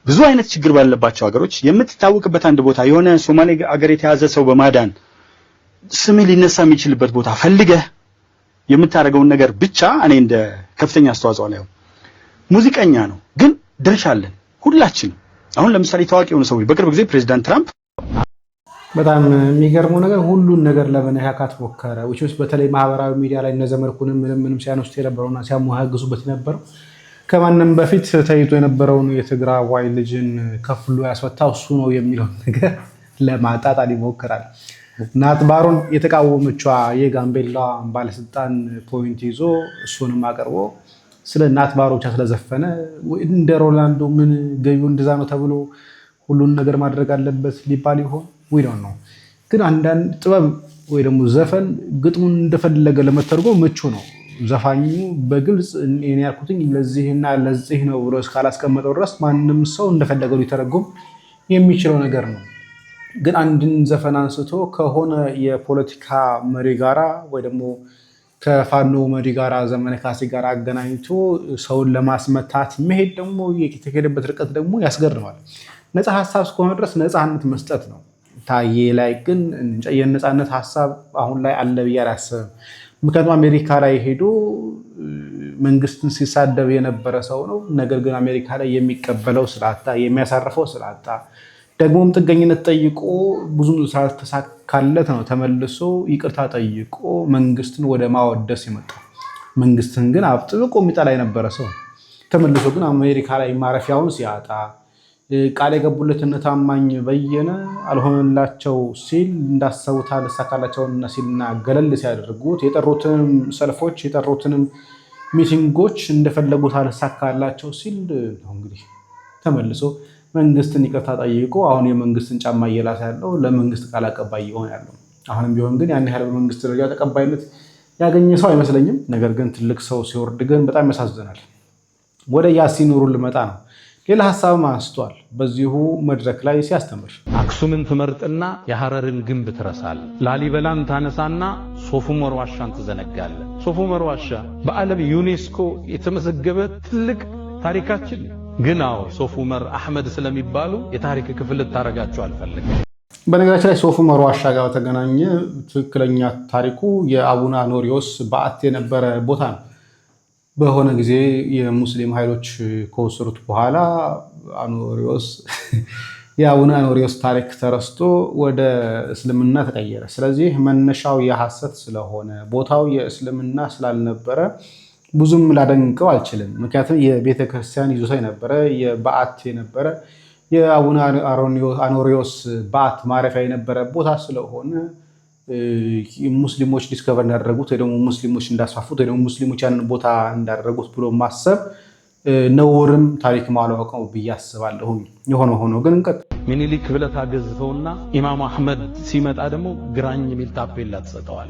ብዙ አይነት ችግር ባለባቸው ሀገሮች የምትታወቅበት አንድ ቦታ የሆነ ሶማሌ ሀገር የተያዘ ሰው በማዳን ስምህ ሊነሳ የሚችልበት ቦታ ፈልገህ የምታደርገውን ነገር ብቻ እኔ እንደ ከፍተኛ አስተዋጽኦ ላይ ሙዚቀኛ ነው ግን ድርሻ አለን ሁላችን። አሁን ለምሳሌ ታዋቂ የሆኑ ሰዎች በቅርብ ጊዜ ፕሬዝዳንት ትራምፕ በጣም የሚገርመው ነገር ሁሉን ነገር ለመነካካት ሞከረ። which በተለይ ማህበራዊ ሚዲያ ላይ እነዘመርኩንም ምንም ሲያነሱት የነበረውና ሲያሞሃግሱበት የነበረው ከማንም በፊት ተይዞ የነበረውን የትግራዋይ ልጅን ከፍሎ ያስፈታው እሱ ነው የሚለው ነገር ለማጣጣል ይሞክራል። ናት ባሮን የተቃወመችዋ የጋምቤላ ባለስልጣን ፖይንት ይዞ እሱንም አቀርቦ ስለ ናት ባሮ ብቻ ስለዘፈነ እንደ ሮላንዶ ምን ገዩ እንደዛ ነው ተብሎ ሁሉን ነገር ማድረግ አለበት ሊባል ይሆን? we don't know። ግን አንዳንድ ጥበብ ወይ ደግሞ ዘፈን ግጥሙን እንደፈለገ ለመተርጎም ምቹ ነው። ዘፋኙ በግልጽ እኔ ያልኩትኝ ለዚህና ለዚህ ነው ብሎ እስካላስቀመጠው ድረስ ማንም ሰው እንደፈለገው ሊተረጎም የሚችለው ነገር ነው። ግን አንድን ዘፈን አንስቶ ከሆነ የፖለቲካ መሪ ጋራ ወይ ደግሞ ከፋኖ መሪ ጋራ ዘመነ ካሴ ጋር አገናኝቶ ሰውን ለማስመታት መሄድ ደግሞ የተሄደበት ርቀት ደግሞ ያስገርማል። ነፃ ሐሳብ እስከሆነ ድረስ ነፃነት መስጠት ነው። ታዬ ላይ ግን የነፃነት ሐሳብ አሁን ላይ አለ ብዬ አላስብም። ምክንያቱም አሜሪካ ላይ ሄዶ መንግስትን ሲሳደብ የነበረ ሰው ነው። ነገር ግን አሜሪካ ላይ የሚቀበለው ስላጣ የሚያሳርፈው ስላጣ ደግሞም ጥገኝነት ጠይቆ ብዙም ሳልተሳካለት ነው ተመልሶ ይቅርታ ጠይቆ መንግስትን ወደ ማወደስ የመጣው። መንግስትን ግን አጥብቆ የሚጠላ የነበረ ሰው ተመልሶ ግን አሜሪካ ላይ ማረፊያውን ሲያጣ ቃል የገቡለትን ታማኝ በየነ አልሆነላቸው ሲል እንዳሰቡት አልሳካላቸውና ሲልና ገለል ሲያደርጉት የጠሩትንም ሰልፎች የጠሩትንም ሚቲንጎች እንደፈለጉት አልሳካላቸው ሲል ነው እንግዲህ ተመልሶ መንግስትን ይቅርታ ጠይቆ አሁን የመንግስትን ጫማ እየላሰ ያለው ለመንግስት ቃል አቀባይ ይሆን ያለው። አሁንም ቢሆን ግን ያን ያህል በመንግስት ደረጃ ተቀባይነት ያገኘ ሰው አይመስለኝም። ነገር ግን ትልቅ ሰው ሲወርድ ግን በጣም ያሳዝናል። ወደ ያሲን ኑሩ ልመጣ ነው። ሌላ ሐሳብም አንስቷል በዚሁ መድረክ ላይ ሲያስተምር። አክሱምን ትመርጥና የሐረርን ግንብ ትረሳል። ላሊበላን ታነሳና ሶፉመር ዋሻን ትዘነጋለ። ሶፉመር ዋሻ በዓለም ዩኔስኮ የተመዘገበ ትልቅ ታሪካችን ግን ሶፉመር አህመድ ስለሚባሉ የታሪክ ክፍል ታረጋቸው አልፈልግም። በነገራችን ላይ ሶፉመር ዋሻ ጋር በተገናኘ ትክክለኛ ታሪኩ የአቡነ አኖሪዎስ በዓት የነበረ ቦታ ነው። በሆነ ጊዜ የሙስሊም ኃይሎች ከወሰዱት በኋላ የአቡነ አኖሪዎስ ታሪክ ተረስቶ ወደ እስልምና ተቀየረ። ስለዚህ መነሻው የሐሰት ስለሆነ ቦታው የእስልምና ስላልነበረ ብዙም ላደንቀው አልችልም። ምክንያቱም የቤተ ክርስቲያን ይዞታ የነበረ የበዓት የነበረ የአቡነ አኖሪዎስ በዓት ማረፊያ የነበረ ቦታ ስለሆነ ሙስሊሞች ዲስከቨር እንዳደረጉት ወይ ደግሞ ሙስሊሞች እንዳስፋፉት ወይ ደግሞ ሙስሊሞች ያንን ቦታ እንዳደረጉት ብሎ ማሰብ ነውርም ታሪክ ማለወቅ ነው ብዬ አስባለሁ። የሆነ ሆኖ ግን ሚኒሊክ ብለህ ታገዝፈውና ኢማም አህመድ ሲመጣ ደግሞ ግራኝ የሚል ታፔላ ተሰጠዋል።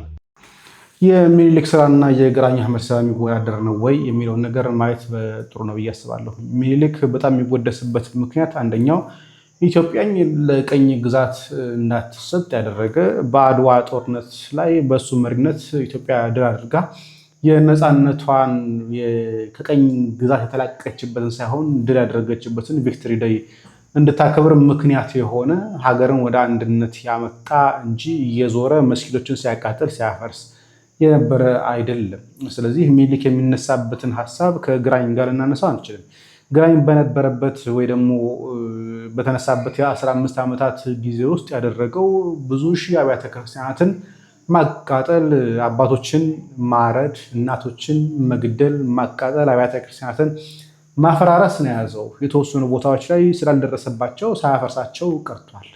የሚኒሊክ ስራና የግራኝ አህመድ ስራ የሚወዳደር ነው ወይ የሚለውን ነገር ማየት ጥሩ ነው ብዬ አስባለሁ። ሚኒሊክ በጣም የሚወደስበት ምክንያት አንደኛው ኢትዮጵያን ለቀኝ ግዛት እንዳትሰጥ ያደረገ በአድዋ ጦርነት ላይ በሱ መሪነት ኢትዮጵያ ድል አድርጋ የነፃነቷን ከቀኝ ግዛት የተላቀቀችበትን ሳይሆን ድል ያደረገችበትን ቪክቶሪ ዴይ እንድታከብር ምክንያት የሆነ ሀገርን ወደ አንድነት ያመጣ እንጂ እየዞረ መስጊዶችን ሲያቃጥል ሲያፈርስ የነበረ አይደለም። ስለዚህ ሚኒሊክ የሚነሳበትን ሐሳብ ከግራኝ ጋር ልናነሳው አንችልም። ግራኝ በነበረበት ወይ ደግሞ በተነሳበት የ15 ዓመታት ጊዜ ውስጥ ያደረገው ብዙ ሺህ አብያተ ክርስቲያናትን ማቃጠል፣ አባቶችን ማረድ፣ እናቶችን መግደል፣ ማቃጠል፣ አብያተ ክርስቲያናትን ማፈራረስ ነው የያዘው። የተወሰኑ ቦታዎች ላይ ስላልደረሰባቸው ሳያፈርሳቸው ቀርቷል።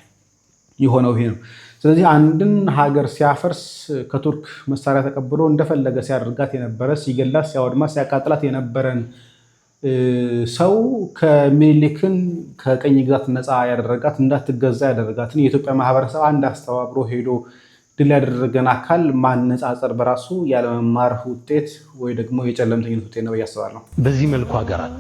የሆነው ይሄ ነው። ስለዚህ አንድን ሀገር ሲያፈርስ ከቱርክ መሳሪያ ተቀብሎ እንደፈለገ ሲያደርጋት የነበረ ሲገላት፣ ሲያወድማት፣ ሲያቃጥላት የነበረን ሰው ከሚኒሊክን ከቀኝ ግዛት ነፃ ያደረጋት እንዳትገዛ ያደረጋትን የኢትዮጵያ ማህበረሰብ አንድ አስተባብሮ ሄዶ ድል ያደረገን አካል ማነጻጸር በራሱ ያለመማር ውጤት ወይ ደግሞ የጨለምተኝነት ውጤት ነው ያስባለሁ። በዚህ መልኩ ሀገራት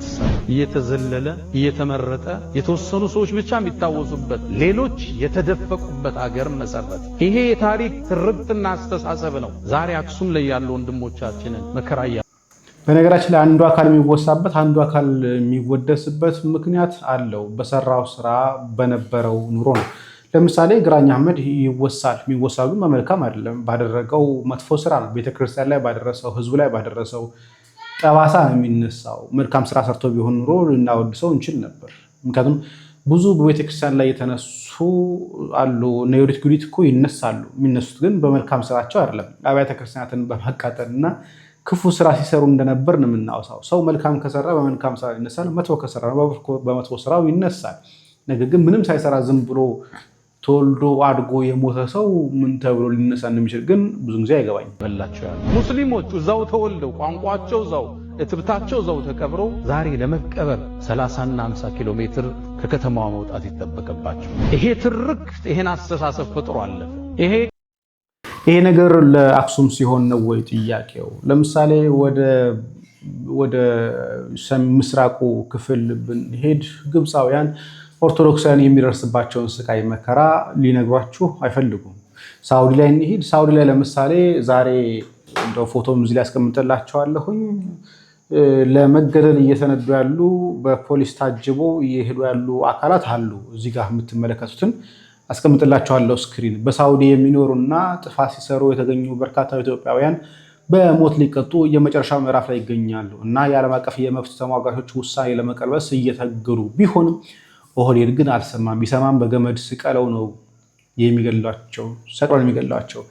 እየተዘለለ እየተመረጠ የተወሰኑ ሰዎች ብቻ የሚታወሱበት ሌሎች የተደፈቁበት ሀገር መሰረት። ይሄ የታሪክ ትርክትና አስተሳሰብ ነው ዛሬ አክሱም ላይ ያሉ ወንድሞቻችንን መከራያ። በነገራችን ላይ አንዱ አካል የሚወሳበት አንዱ አካል የሚወደስበት ምክንያት አለው። በሰራው ስራ በነበረው ኑሮ ነው። ለምሳሌ ግራኝ አህመድ ይወሳል። የሚወሳው ግን በመልካም አይደለም፣ ባደረገው መጥፎ ስራ ነው። ቤተክርስቲያን ላይ ባደረሰው፣ ህዝቡ ላይ ባደረሰው ጠባሳ ነው የሚነሳው። መልካም ስራ ሰርቶ ቢሆን ኑሮ ልናወድሰው እንችል ነበር። ምክንያቱም ብዙ በቤተክርስቲያን ላይ የተነሱ አሉ። እነ ዮዲት ጉዲት እኮ ይነሳሉ። የሚነሱት ግን በመልካም ስራቸው አይደለም። አብያተ ክርስቲያናትን በማቃጠልና ክፉ ስራ ሲሰሩ እንደነበር ነው የምናወሳው። ሰው መልካም ከሰራ በመልካም ስራ ይነሳል፣ መጥፎ ከሰራ በመጥፎ ስራው ይነሳል። ነገር ግን ምንም ሳይሰራ ዝም ብሎ ተወልዶ አድጎ የሞተ ሰው ምን ተብሎ ሊነሳ እንደሚችል ግን ብዙ ጊዜ አይገባኝም። በላቸው ያሉ ሙስሊሞች እዛው ተወልደው ቋንቋቸው እዛው እትብታቸው እዛው ተከብረው ዛሬ ለመቀበር 30 እና 50 ኪሎ ሜትር ከከተማዋ መውጣት ይጠበቅባቸው። ይሄ ትርክ ይሄን አስተሳሰብ ፈጥሮ አለፈ። ይሄ ነገር ለአክሱም ሲሆን ነው ወይ ጥያቄው? ለምሳሌ ወደ ምስራቁ ክፍል ብንሄድ ግብፃውያን ኦርቶዶክሳውያን የሚደርስባቸውን ስቃይ መከራ ሊነግሯችሁ አይፈልጉም። ሳውዲ ላይ እንሂድ። ሳውዲ ላይ ለምሳሌ ዛሬ እንደው ፎቶም እዚህ ላይ አስቀምጥላቸዋለሁኝ። ለመገደል እየተነዱ ያሉ በፖሊስ ታጅቦ እየሄዱ ያሉ አካላት አሉ። እዚህ ጋር የምትመለከቱትን አስቀምጥላቸዋለሁ ስክሪን። በሳውዲ የሚኖሩና ጥፋት ሲሰሩ የተገኙ በርካታ ኢትዮጵያውያን በሞት ሊቀጡ የመጨረሻው ምዕራፍ ላይ ይገኛሉ እና የዓለም አቀፍ የመብት ተሟጋቾች ውሳኔ ለመቀልበስ እየተገሩ ቢሆንም ኦህዴድ ግን አልሰማም። ቢሰማም በገመድ ስቀለው ነው የሚገሏቸው፣ ሰቅለው ነው የሚገሏቸው።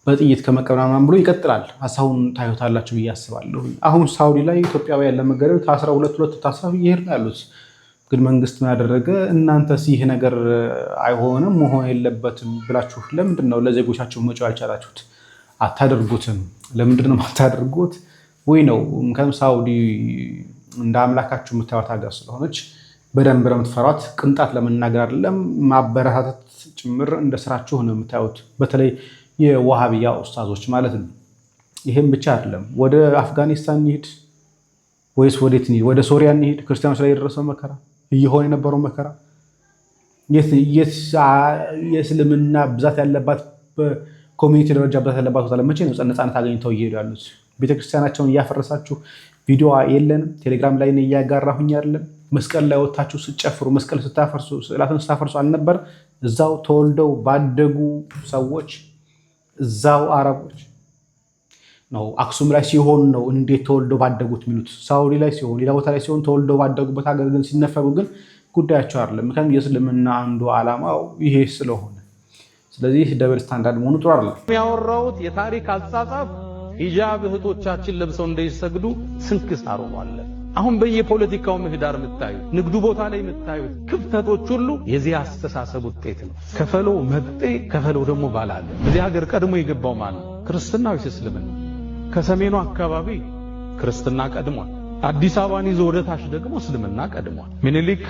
በጥይት ከመቀብራማን ብሎ ይቀጥላል። ሀሳቡን ታዩታላችሁ ብዬ አስባለሁ። አሁን ሳውዲ ላይ ኢትዮጵያውያን ለመገደል ከ12 ታስረው እየሄዱ ያሉት ግን መንግስት ምን ያደረገ? እናንተስ ይህ ነገር አይሆንም መሆን የለበትም ብላችሁ ለምንድን ነው ለዜጎቻችሁ መጮህ ያልቻላችሁት? አታደርጉትም። ለምንድን ነው የማታደርጉት? ወይ ነው ምክንያቱም ሳውዲ እንደ አምላካችሁ የምታዩት ሀገር ስለሆነች በደንብ ነው የምትፈሯት። ቅንጣት ለመናገር አይደለም ማበረታታት ጭምር እንደ ስራችሁ ነው የምታዩት። በተለይ የዋሃብያ ኡስታዞች ማለት ነው። ይሄም ብቻ አይደለም። ወደ አፍጋኒስታን እንሂድ ወይስ ወዴት እንሂድ? ወደ ሶሪያ እንሂድ። ክርስቲያኖች ላይ የደረሰው መከራ፣ እየሆነ የነበረው መከራ፣ የእስልምና ብዛት ያለባት በኮሚኒቲ ደረጃ ብዛት ያለባት ቦታ መቼ ነው ነፃነት አገኝተው እየሄዱ ያሉት? ቤተክርስቲያናቸውን እያፈረሳችሁ ቪዲዮ የለንም። ቴሌግራም ላይ እያጋራሁኝ አይደለም። መስቀል ላይ ወታችሁ ስጨፍሩ፣ መስቀል ስታፈርሱ፣ ስዕላትን ስታፈርሱ አልነበር? እዛው ተወልደው ባደጉ ሰዎች እዛው አረቦች ነው። አክሱም ላይ ሲሆን ነው እንዴት ተወልደው ባደጉት የሚሉት። ሳውዲ ላይ ሲሆን፣ ሌላ ቦታ ላይ ሲሆን ተወልደው ባደጉበት ሀገር ግን ሲነፈጉ ግን ጉዳያቸው አይደለም። ምክንያቱም የእስልምና አንዱ ዓላማው ይሄ ስለሆነ፣ ስለዚህ ደብል ስታንዳርድ መሆኑ ጥሩ አይደለም። የሚያወራውት የታሪክ አጻጻፍ ሂጃብ እህቶቻችን ለብሰው እንዳይሰግዱ ስንክሳር ሆኗል። አሁን በየፖለቲካው ምህዳር የምታዩት ንግዱ ቦታ ላይ የምታዩት ክፍተቶች ሁሉ የዚህ አስተሳሰብ ውጤት ነው። ከፈለው መጤ ከፈለው ደግሞ ባላለ። እዚህ ሀገር ቀድሞ የገባው ማን ነው? ክርስትና ወይስ እስልምና? ከሰሜኑ አካባቢ ክርስትና ቀድሟል። አዲስ አበባን ይዞ ወደ ታች ደግሞ እስልምና ቀድሟል። ምኒልክ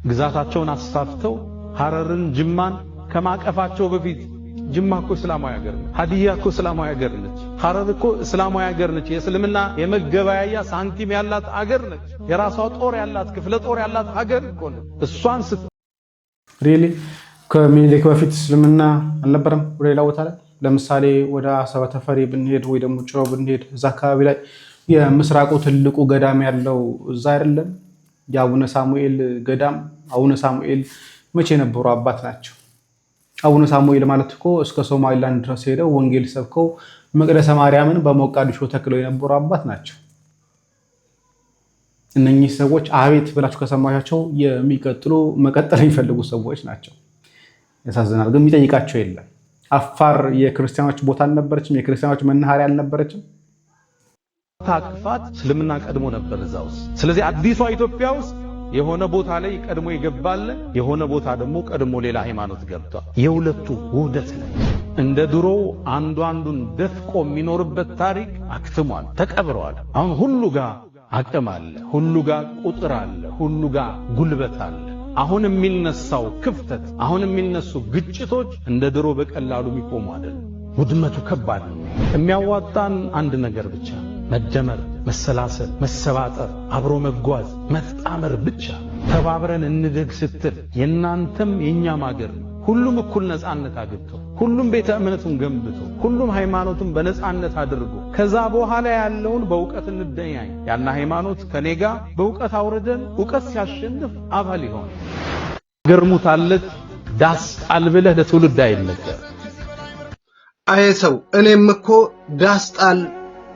ግዛታቸውን አስፋፍተው ሐረርን፣ ጅማን ከማቀፋቸው በፊት ጅማ እኮ እስላማዊ ሀገር ነች። ሀዲያ እኮ እስላማዊ ሀገር ነች። ሐረር እኮ እስላማዊ ሀገር ነች። የእስልምና የመገበያያ ሳንቲም ያላት ሀገር ነች። የራሷ ጦር ያላት ክፍለ ጦር ያላት ሀገር እኮ ነች። እሷን ሪሊ ከምኒልክ በፊት እስልምና አልነበረም። ወደ ሌላ ቦታ ላይ ለምሳሌ ወደ አሰበ ተፈሪ ብንሄድ ወይ ደግሞ ጭሮ ብንሄድ እዛ አካባቢ ላይ የምስራቁ ትልቁ ገዳም ያለው እዛ አይደለም? የአቡነ ሳሙኤል ገዳም። አቡነ ሳሙኤል መቼ የነበሩ አባት ናቸው? አቡነ ሳሙኤል ማለት እኮ እስከ ሶማሊላንድ ድረስ ሄደው ወንጌል ሰብከው መቅደሰ ማርያምን በሞቃዲሾ ተክለው የነበሩ አባት ናቸው። እነኚህ ሰዎች አቤት ብላችሁ ከሰማቻቸው የሚቀጥሉ መቀጠል የሚፈልጉ ሰዎች ናቸው። ያሳዝናል። ግን የሚጠይቃቸው የለም። አፋር የክርስቲያኖች ቦታ አልነበረችም? የክርስቲያኖች መናኸሪያ አልነበረችም? ታቅፋት እስልምና ቀድሞ ነበር እዛ ውስጥ። ስለዚህ አዲሷ ኢትዮጵያ ውስጥ የሆነ ቦታ ላይ ቀድሞ ይገባል፣ የሆነ ቦታ ደግሞ ቀድሞ ሌላ ሃይማኖት ገብቷል። የሁለቱ ውህደት ላይ እንደ ድሮ አንዱ አንዱን ደፍቆ የሚኖርበት ታሪክ አክትሟል፣ ተቀብረዋል። አሁን ሁሉ ጋር አቅም አለ፣ ሁሉ ጋር ቁጥር አለ፣ ሁሉ ጋር ጉልበት አለ። አሁን የሚነሳው ክፍተት አሁን የሚነሱ ግጭቶች እንደ ድሮ በቀላሉ የሚቆሙ አይደለም። ውድመቱ ከባድ ነው። የሚያዋጣን አንድ ነገር ብቻ መደመር፣ መሰላሰል፣ መሰባጠር፣ አብሮ መጓዝ፣ መጣመር ብቻ። ተባብረን እንደግ ስትል የናንተም የኛም ሀገር ነው። ሁሉም እኩል ነፃነት አግኝቶ ሁሉም ቤተ እምነቱን ገንብቶ ሁሉም ሃይማኖቱን በነፃነት አድርጎ ከዛ በኋላ ያለውን በእውቀት እንደያይ ያና ሃይማኖት ከኔጋ በእውቀት አውርደን እውቀት ሲያሸንፍ አባል ይሆን ገርሙታለት ዳስ ጣል ብለህ ለትውልድ አይነገር። አይ ሰው እኔም እኮ ዳስ ጣል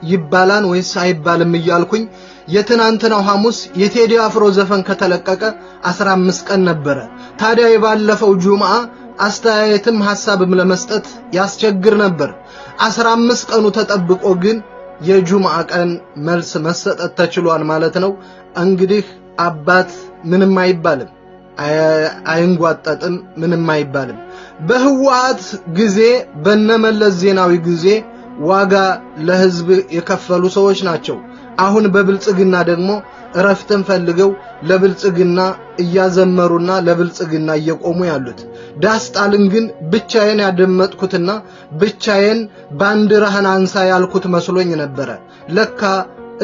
ይባላል ወይስ አይባልም እያልኩኝ የትናንትናው ሐሙስ የቴዲ አፍሮ ዘፈን ከተለቀቀ 15 ቀን ነበረ። ታዲያ የባለፈው ጁምዓ አስተያየትም ሐሳብም ለመስጠት ያስቸግር ነበር። 15 ቀኑ ተጠብቆ ግን የጁምዓ ቀን መልስ መሰጠት ተችሏል ማለት ነው። እንግዲህ አባት ምንም አይባልም፣ አይንጓጠጥም፣ ምንም አይባልም። በህወሓት ጊዜ በነመለስ ዜናዊ ጊዜ ዋጋ ለህዝብ የከፈሉ ሰዎች ናቸው። አሁን በብልጽግና ደግሞ እረፍትን ፈልገው ለብልጽግና እያዘመሩና ለብልጽግና እየቆሙ ያሉት። ዳስጣልን ግን ብቻዬን ያደመጥኩትና ብቻዬን ባንዲራህን አንሳ ያልኩት መስሎኝ ነበረ። ለካ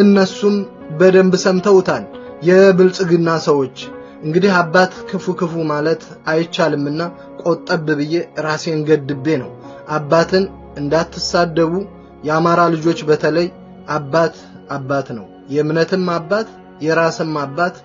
እነሱም በደንብ ሰምተውታል የብልጽግና ሰዎች። እንግዲህ አባት ክፉ ማለት አይቻልምና ቆጠብ ብዬ ራሴን ገድቤ ነው። አባትን እንዳትሳደቡ የአማራ ልጆች በተለይ አባት ነው። የእምነትም አባት የራስም አባት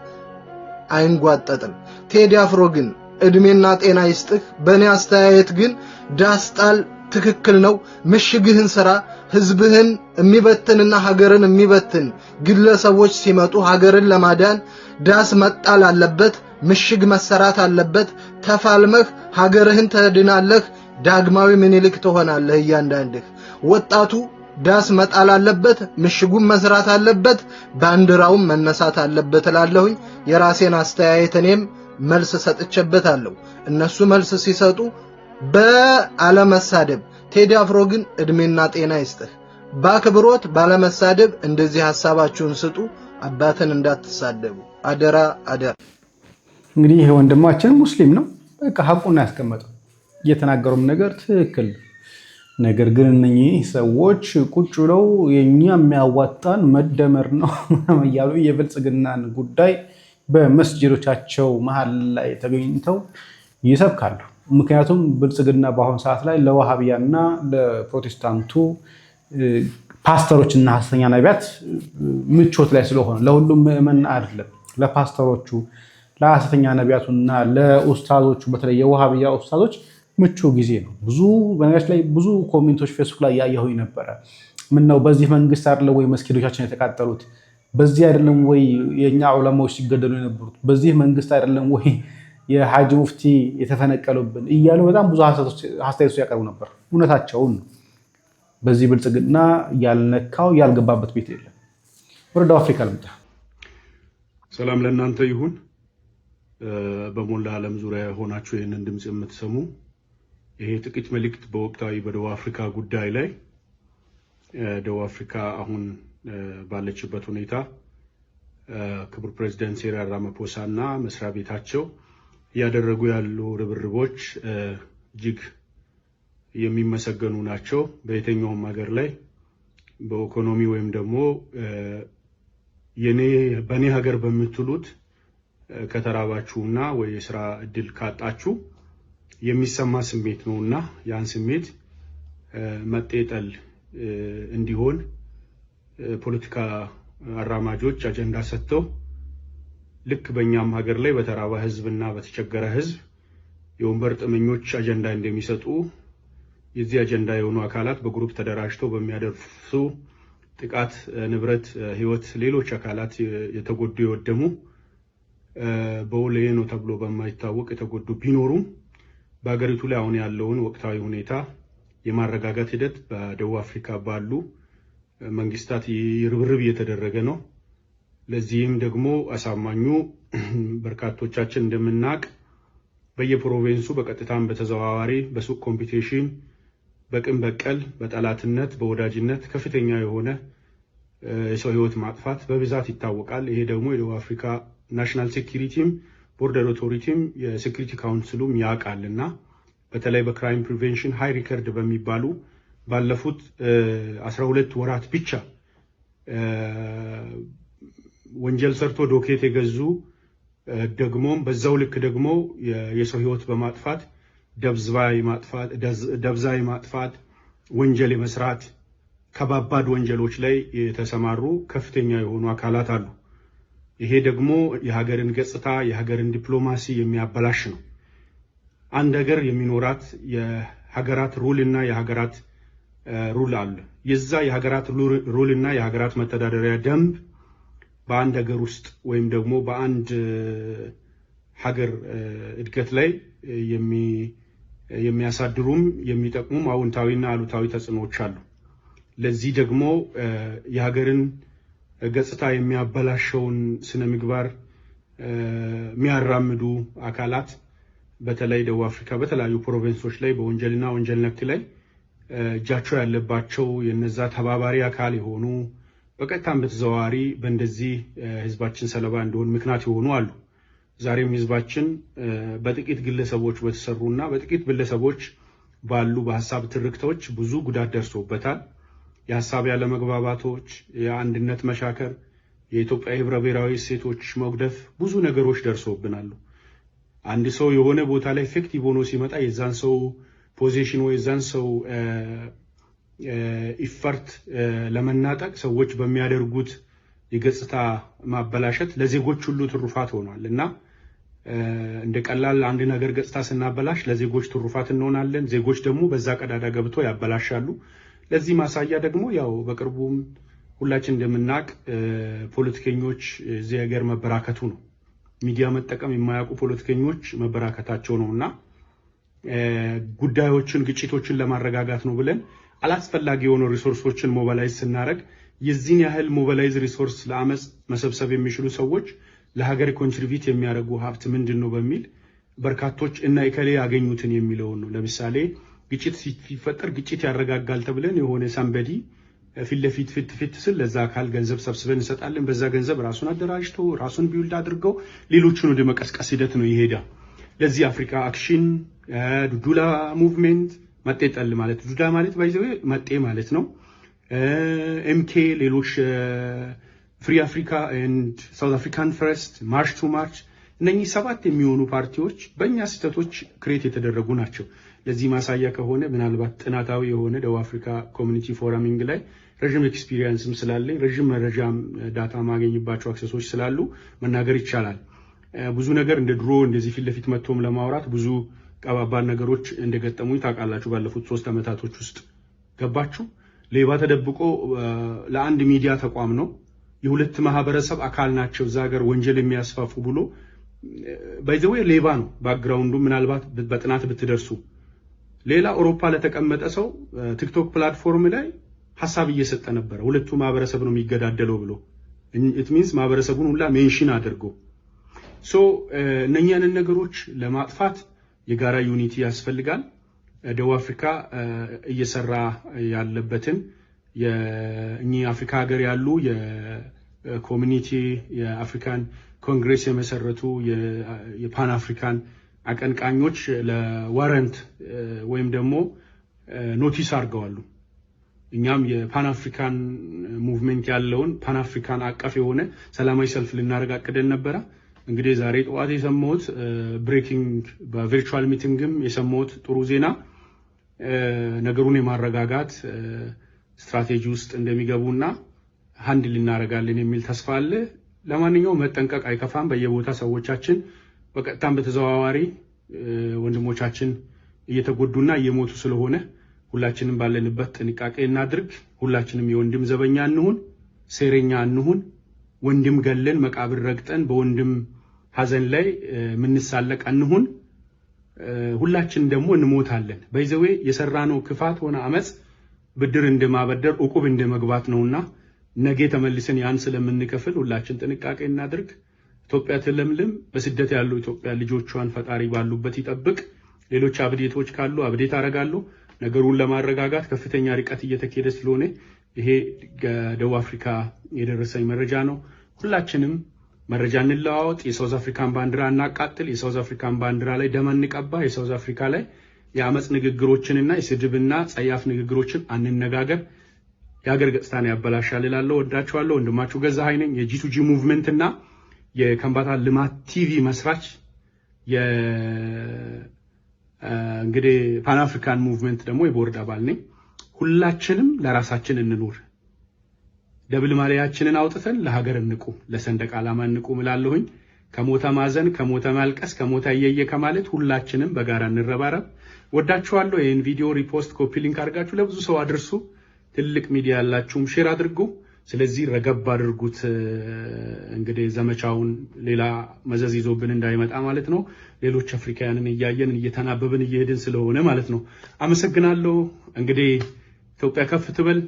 አይንጓጠጥም። ቴዲ አፍሮ ግን እድሜና ጤና ይስጥህ። በእኔ አስተያየት ግን ዳስጣል ትክክል ነው። ምሽግህን ስራ። ህዝብህን የሚበትንና ሀገርን የሚበትን ግለሰቦች ሲመጡ ሀገርን ለማዳን ዳስ መጣል አለበት፣ ምሽግ መሰራት አለበት። ተፋልመህ ሀገርህን ተድናለህ። ዳግማዊ ምኒልክ ትሆናለህ። እያንዳንድህ ወጣቱ ዳስ መጣል አለበት፣ ምሽጉን መስራት አለበት፣ ባንዲራውን መነሳት አለበት እላለሁኝ። የራሴን አስተያየት እኔም መልስ ሰጥቼበታለሁ። እነሱ መልስ ሲሰጡ በአለመሳደብ፣ ቴዲ አፍሮ ግን እድሜና ጤና ይስጥህ። ባክብሮት ባለመሳደብ እንደዚህ ሐሳባችሁን ስጡ። አባትን እንዳትሳደቡ አደራ። እንግዲህ ይሄ ወንድማችን ሙስሊም ነው። በቃ ሐቁን ያስቀመጠው የተናገሩም ነገር ትክክል። ነገር ግን እነኚህ ሰዎች ቁጭ ብለው የኛ የሚያዋጣን መደመር ነው እያሉ የብልጽግናን ጉዳይ በመስጂዶቻቸው መሃል ላይ ተገኝተው ይሰብካሉ። ምክንያቱም ብልጽግና በአሁኑ ሰዓት ላይ ለዋሃቢያና ለፕሮቴስታንቱ ፓስተሮችና ሐሰተኛ ነቢያት ምቾት ላይ ስለሆነ ለሁሉም ምዕመን አይደለም፣ ለፓስተሮቹ ለሐሰተኛ ነቢያቱና ለኡስታዞቹ በተለይ የዋሃቢያ ኡስታዞች ምቹ ጊዜ ነው። በነገራችን ላይ ብዙ ኮሜንቶች ፌስቡክ ላይ ያየሁኝ ነበረ። ምነው በዚህ መንግስት አይደለም ወይ መስጊዶቻችን የተቃጠሉት? በዚህ አይደለም ወይ የኛ ዑለማዎች ሲገደሉ የነበሩት? በዚህ መንግስት አይደለም ወይ የሐጂ ሙፍቲ የተፈነቀሉብን? እያሉ በጣም ብዙ ሀሳቦች ያቀርቡ ነበር። እውነታቸውን በዚህ ብልጽግና ያልነካው ያልገባበት ቤት የለም። ወደ አፍሪካ ልምጣ። ሰላም ለእናንተ ይሁን። በሞላ ዓለም ዙሪያ ሆናችሁ ይህንን ድምጽ የምትሰሙ ይሄ ጥቂት መልእክት በወቅታዊ በደቡብ አፍሪካ ጉዳይ ላይ ደቡብ አፍሪካ አሁን ባለችበት ሁኔታ ክቡር ፕሬዝዳንት ሲሪል ራማፖሳ እና መስሪያ ቤታቸው ያደረጉ ያሉ ርብርቦች እጅግ የሚመሰገኑ ናቸው። በየትኛውም ሀገር ላይ በኢኮኖሚ ወይም ደግሞ በኔ ሀገር በምትሉት ከተራባችሁና ወይ የሥራ እድል ካጣችሁ የሚሰማ ስሜት ነውና ያን ስሜት መጤጠል እንዲሆን ፖለቲካ አራማጆች አጀንዳ ሰጥተው ልክ በእኛም ሀገር ላይ በተራባ ህዝብና በተቸገረ ህዝብ የወንበር ጥመኞች አጀንዳ እንደሚሰጡ የዚህ አጀንዳ የሆኑ አካላት በግሩፕ ተደራጅተው በሚያደርሱ ጥቃት ንብረት፣ ህይወት፣ ሌሎች አካላት የተጎዱ የወደሙ በውሌ ነው ተብሎ በማይታወቅ የተጎዱ ቢኖሩም በአገሪቱ ላይ አሁን ያለውን ወቅታዊ ሁኔታ የማረጋጋት ሂደት በደቡብ አፍሪካ ባሉ መንግስታት ርብርብ እየተደረገ ነው። ለዚህም ደግሞ አሳማኙ በርካቶቻችን እንደምናቅ በየፕሮቪንሱ በቀጥታም በተዘዋዋሪ በሱቅ ኮምፒቲሽን፣ በቅን በቀል፣ በጠላትነት፣ በወዳጅነት ከፍተኛ የሆነ የሰው ህይወት ማጥፋት በብዛት ይታወቃል። ይሄ ደግሞ የደቡብ አፍሪካ ናሽናል ሴኩሪቲም ቦርደር ኦቶሪቲም የሴኩሪቲ ካውንስሉም ያውቃልና በተለይ በክራይም ፕሪቬንሽን ሃይ ሪከርድ በሚባሉ ባለፉት 12 ወራት ብቻ ወንጀል ሰርቶ ዶኬት የገዙ ደግሞም በዛው ልክ ደግሞ የሰው ህይወት በማጥፋት ደብዛይ ማጥፋት ወንጀል የመስራት ከባባድ ወንጀሎች ላይ የተሰማሩ ከፍተኛ የሆኑ አካላት አሉ። ይሄ ደግሞ የሀገርን ገጽታ የሀገርን ዲፕሎማሲ የሚያበላሽ ነው። አንድ ሀገር የሚኖራት የሀገራት ሩልና የሀገራት ሩል አለ። የዛ የሀገራት ሩልና የሀገራት መተዳደሪያ ደንብ በአንድ ሀገር ውስጥ ወይም ደግሞ በአንድ ሀገር እድገት ላይ የሚያሳድሩም የሚጠቅሙም አዎንታዊና አሉታዊ ተጽዕኖዎች አሉ። ለዚህ ደግሞ የሀገርን ገጽታ የሚያበላሸውን ስነ ምግባር የሚያራምዱ አካላት በተለይ ደቡብ አፍሪካ በተለያዩ ፕሮቪንሶች ላይ በወንጀልና ወንጀል ነክ ላይ እጃቸው ያለባቸው የነዛ ተባባሪ አካል የሆኑ በቀጥታም በተዘዋዋሪ በእንደዚህ ህዝባችን ሰለባ እንደሆነ ምክንያት የሆኑ አሉ። ዛሬም ህዝባችን በጥቂት ግለሰቦች በተሰሩና በጥቂት ግለሰቦች ባሉ በሐሳብ ትርክቶች ብዙ ጉዳት ደርሶበታል። የሐሳብ ያለመግባባቶች፣ የአንድነት መሻከር፣ የኢትዮጵያ ህብረ ብሔራዊ እሴቶች መጉደፍ ብዙ ነገሮች ደርሶብናል። አንድ ሰው የሆነ ቦታ ላይ ኢፌክቲቭ ሆኖ ሲመጣ የዛን ሰው ፖዚሽን ወይ የዛን ሰው ኢፈርት ለመናጠቅ ሰዎች በሚያደርጉት የገጽታ ማበላሸት ለዜጎች ሁሉ ትሩፋት ሆኗል እና እንደ ቀላል አንድ ነገር ገጽታ ስናበላሽ ለዜጎች ትሩፋት እንሆናለን። ዜጎች ደግሞ በዛ ቀዳዳ ገብቶ ያበላሻሉ። ለዚህ ማሳያ ደግሞ ያው በቅርቡም ሁላችን እንደምናቅ ፖለቲከኞች እዚህ ሀገር መበራከቱ ነው። ሚዲያ መጠቀም የማያውቁ ፖለቲከኞች መበራከታቸው ነውና ጉዳዮችን ግጭቶችን ለማረጋጋት ነው ብለን አላስፈላጊ የሆኑ ሪሶርሶችን ሞባላይዝ ስናረግ የዚህን ያህል ሞባላይዝ ሪሶርስ ለአመጽ መሰብሰብ የሚችሉ ሰዎች ለሀገር ኮንትሪቢዩት የሚያደርጉ ሀብት ምንድነው በሚል በርካቶች እና ኢከሌ ያገኙትን የሚለው ነው። ለምሳሌ ግጭት ሲፈጠር ግጭት ያረጋጋል ተብለን የሆነ ሳምበዲ ፊት ለፊት ፍት ስል ለዛ አካል ገንዘብ ሰብስበን እንሰጣለን። በዛ ገንዘብ ራሱን አደራጅቶ ራሱን ቢውልድ አድርገው ሌሎችን ወደ መቀስቀስ ሂደት ነው ይሄዳ። ለዚህ አፍሪካ አክሽን ዱዱላ ሙቭመንት መጤጠል ማለት ዱዳ ማለት ባይዘው መጤ ማለት ነው። ኤምኬ ሌሎች ፍሪ አፍሪካ ኤንድ ሳውዝ አፍሪካን ፈርስት ማርች ቱ ማርች እነኚህ 7 የሚሆኑ ፓርቲዎች በእኛ ስህተቶች ክሬት የተደረጉ ናቸው። ለዚህ ማሳያ ከሆነ ምናልባት ጥናታዊ የሆነ ደቡብ አፍሪካ ኮሚኒቲ ፎረሚንግ ላይ ረጅም ኤክስፒሪየንስም ስላለኝ ረጅም መረጃም ዳታ ማገኝባቸው አክሰሶች ስላሉ መናገር ይቻላል። ብዙ ነገር እንደ ድሮ እንደዚህ ፊት ለፊት መጥቶም ለማውራት ብዙ ቀባባል ነገሮች እንደገጠሙኝ ታውቃላችሁ። ባለፉት 3 አመታቶች ውስጥ ገባችሁ። ሌባ ተደብቆ ለአንድ ሚዲያ ተቋም ነው የሁለት ማህበረሰብ አካል ናቸው እዛ ሀገር ወንጀል የሚያስፋፉ ብሎ ባይዘው ሌባ ነው ባክግራውንዱ። ምናልባት በጥናት ብትደርሱ ሌላ አውሮፓ ለተቀመጠ ሰው ቲክቶክ ፕላትፎርም ላይ ሐሳብ እየሰጠ ነበር ሁለቱ ማህበረሰብ ነው የሚገዳደለው ብሎ it means ማህበረሰቡን ሁላ ሜንሽን አድርጎ እነኛን ነገሮች ለማጥፋት የጋራ ዩኒቲ ያስፈልጋል። ደቡብ አፍሪካ እየሰራ ያለበትን የእኛ አፍሪካ ሀገር ያሉ የኮሚኒቲ የአፍሪካን ኮንግሬስ የመሰረቱ የፓን አፍሪካን አቀንቃኞች ለዋረንት ወይም ደግሞ ኖቲስ አድርገዋል። እኛም የፓን አፍሪካን ሙቭመንት ያለውን ፓን አፍሪካን አቀፍ የሆነ ሰላማዊ ሰልፍ ልናረጋግደን ነበር። እንግዲህ ዛሬ ጠዋት የሰማሁት ብሬኪንግ በቨርቹዋል ሚቲንግም የሰማሁት ጥሩ ዜና ነገሩን የማረጋጋት ስትራቴጂ ውስጥ እንደሚገቡና ሃንድል ልናረጋለን የሚል ተስፋ አለ። ለማንኛውም መጠንቀቅ አይከፋም። በየቦታ ሰዎቻችን በቀጥታም በተዘዋዋሪ ወንድሞቻችን እየተጎዱና እየሞቱ ስለሆነ ሁላችንም ባለንበት ጥንቃቄ እናድርግ። ሁላችንም የወንድም ዘበኛ እንሁን፣ ሴረኛ እንሁን። ወንድም ገለን መቃብር ረግጠን በወንድም ሐዘን ላይ ምንሳለቅ እንሁን። ሁላችን ደግሞ እንሞታለን። በይዘዌ የሰራነው ክፋት ሆነ አመጽ ብድር እንደማበደር ዕቁብ እንደመግባት ነውና ነገ ተመልሰን ያን ስለምንከፍል ሁላችን ጥንቃቄ እናድርግ። ኢትዮጵያ ትለምልም። በስደት ያሉ ኢትዮጵያ ልጆቿን ፈጣሪ ባሉበት ይጠብቅ። ሌሎች አብዴቶች ካሉ አብዴት አረጋለሁ። ነገሩን ለማረጋጋት ከፍተኛ ርቀት እየተካሄደ ስለሆነ ይሄ ደቡብ አፍሪካ የደረሰኝ መረጃ ነው። ሁላችንም መረጃ እንለዋወጥ፣ የሳውዝ አፍሪካን ባንዲራ እናቃጥል፣ የሳውዝ አፍሪካን ባንዲራ ላይ ደም እንቀባ፣ የሳውዝ አፍሪካ ላይ የአመጽ ንግግሮችንና የስድብና ጸያፍ ንግግሮችን አንነጋገር። የሀገር ገጽታን ያበላሻል እላለሁ። ወዳችኋለሁ። ወንድማችሁ ገዛኸኝ ነኝ። የጂ2ጂ ሙቭመንት እና የከምባታ ልማት ቲቪ መስራች እንግዲህ ፓን አፍሪካን ሙቭመንት ደግሞ የቦርድ አባል ነኝ። ሁላችንም ለራሳችን እንኑር። ደብል ማሊያችንን አውጥተን ለሀገር እንቁ፣ ለሰንደቅ ዓላማ እንቁ እላለሁኝ። ከሞተ ማዘን፣ ከሞተ ማልቀስ፣ ከሞተ እየየ ከማለት ሁላችንም በጋራ እንረባረብ። ወዳችኋለሁ። ይህን ቪዲዮ ሪፖስት፣ ኮፒ ሊንክ አድርጋችሁ ለብዙ ሰው አድርሱ። ትልቅ ሚዲያ ያላችሁም ሼር አድርጉ። ስለዚህ ረገብ አድርጉት። እንግዲህ ዘመቻውን ሌላ መዘዝ ይዞብን እንዳይመጣ ማለት ነው። ሌሎች አፍሪካውያንን እያየን እየተናበብን እየሄድን ስለሆነ ማለት ነው። አመሰግናለሁ። እንግዲህ ኢትዮጵያ ከፍ ትበል።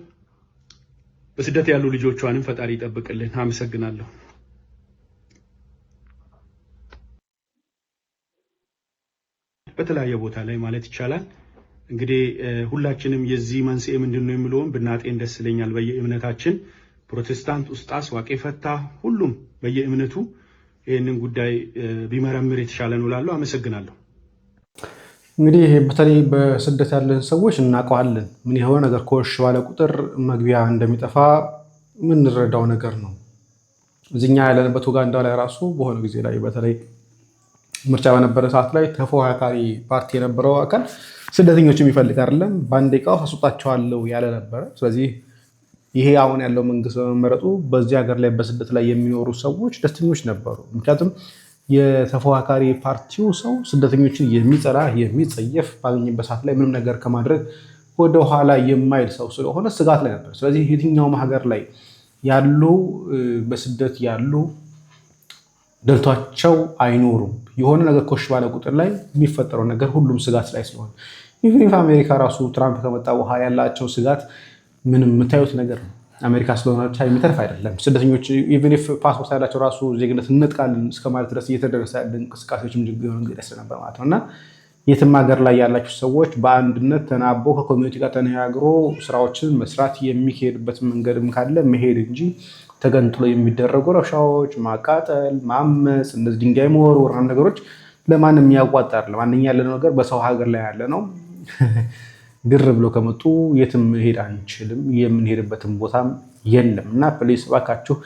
በስደት ያሉ ልጆቿንም ፈጣሪ ይጠብቅልን። አመሰግናለሁ። በተለያየ ቦታ ላይ ማለት ይቻላል እንግዲህ ሁላችንም የዚህ መንስኤ ምንድነው የሚለውን ብናጤን ደስ ይለኛል። በየእምነታችን ፕሮቴስታንት፣ ኡስጣስ፣ ዋቄ ፈታ ሁሉም በየእምነቱ ይህንን ጉዳይ ቢመረምር የተሻለ ነው እላለሁ። አመሰግናለሁ። እንግዲህ በተለይ በስደት ያለን ሰዎች እናውቀዋለን። ምን የሆነ ነገር ኮሽ ባለ ቁጥር መግቢያ እንደሚጠፋ የምንረዳው ነገር ነው። እዚኛ ያለንበት ኡጋንዳ ላይ ራሱ በሆነ ጊዜ ላይ በተለይ ምርጫ በነበረ ሰዓት ላይ ተፎካካሪ ፓርቲ የነበረው አካል ስደተኞች የሚፈልግ አይደለም፣ በአንድ ደቂቃ አስወጣቸዋለሁ ያለ ነበረ። ስለዚህ ይሄ አሁን ያለው መንግስት በመመረጡ በዚህ ሀገር ላይ በስደት ላይ የሚኖሩ ሰዎች ደስተኞች ነበሩ። ምክንያቱም የተፎካካሪ ፓርቲው ሰው ስደተኞችን የሚጠላ የሚጸየፍ፣ ባገኘበት ሰዓት ላይ ምንም ነገር ከማድረግ ወደ ኋላ የማይል ሰው ስለሆነ ስጋት ላይ ነበር። ስለዚህ የትኛውም ሀገር ላይ ያሉ በስደት ያሉ ደልቷቸው አይኖሩም። የሆነ ነገር ኮሽ ባለ ቁጥር ላይ የሚፈጠረው ነገር ሁሉም ስጋት ላይ ስለሆነ ኢቭን አሜሪካ ራሱ ትራምፕ ከመጣ በኋላ ያላቸው ስጋት ምንም የምታዩት ነገር ነው። አሜሪካ ስለሆነ ብቻ የሚተርፍ አይደለም። ስደተኞች ኢቭን ፓስፖርት ያላቸው ራሱ ዜግነት እንነጥቃለን እስከማለት ድረስ እየተደረሰ ያለ እንቅስቃሴዎችም ቢሆን ደስ ነበር ማለት ነው። እና የትም ሀገር ላይ ያላችሁ ሰዎች በአንድነት ተናበው ከኮሚኒቲ ጋር ተነጋግሮ ስራዎችን መስራት የሚሄድበት መንገድም ካለ መሄድ እንጂ ተገንጥሎ የሚደረጉ ረብሻዎች፣ ማቃጠል፣ ማመፅ፣ እንደዚህ ድንጋይ መወርወር ነገሮች ለማንም የሚያዋጣ አይደለም። አንደኛ ያለነው ነገር በሰው ሀገር ላይ ያለ ነው። ግር ብሎ ከመጡ የትም መሄድ አንችልም። የምንሄድበትም ቦታም የለም እና ፕሊስ እባካችሁ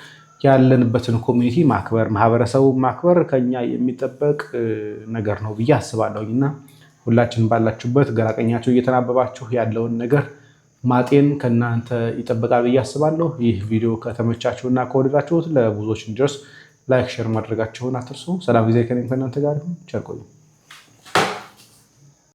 ያለንበትን ኮሚኒቲ ማክበር፣ ማህበረሰቡ ማክበር ከኛ የሚጠበቅ ነገር ነው ብዬ አስባለሁ እና ሁላችን ባላችሁበት ገራቀኛችሁ እየተናበባችሁ ያለውን ነገር ማጤን ከእናንተ ይጠበቃል ብዬ አስባለሁ። ይህ ቪዲዮ ከተመቻችሁና ከወደዳችሁት ለብዙዎች እንዲደርስ ላይክ፣ ሼር ማድረጋችሁን አትርሱ። ሰላም ጊዜ ከእናንተ ጋር ይሁን። ቸር ቆዩ።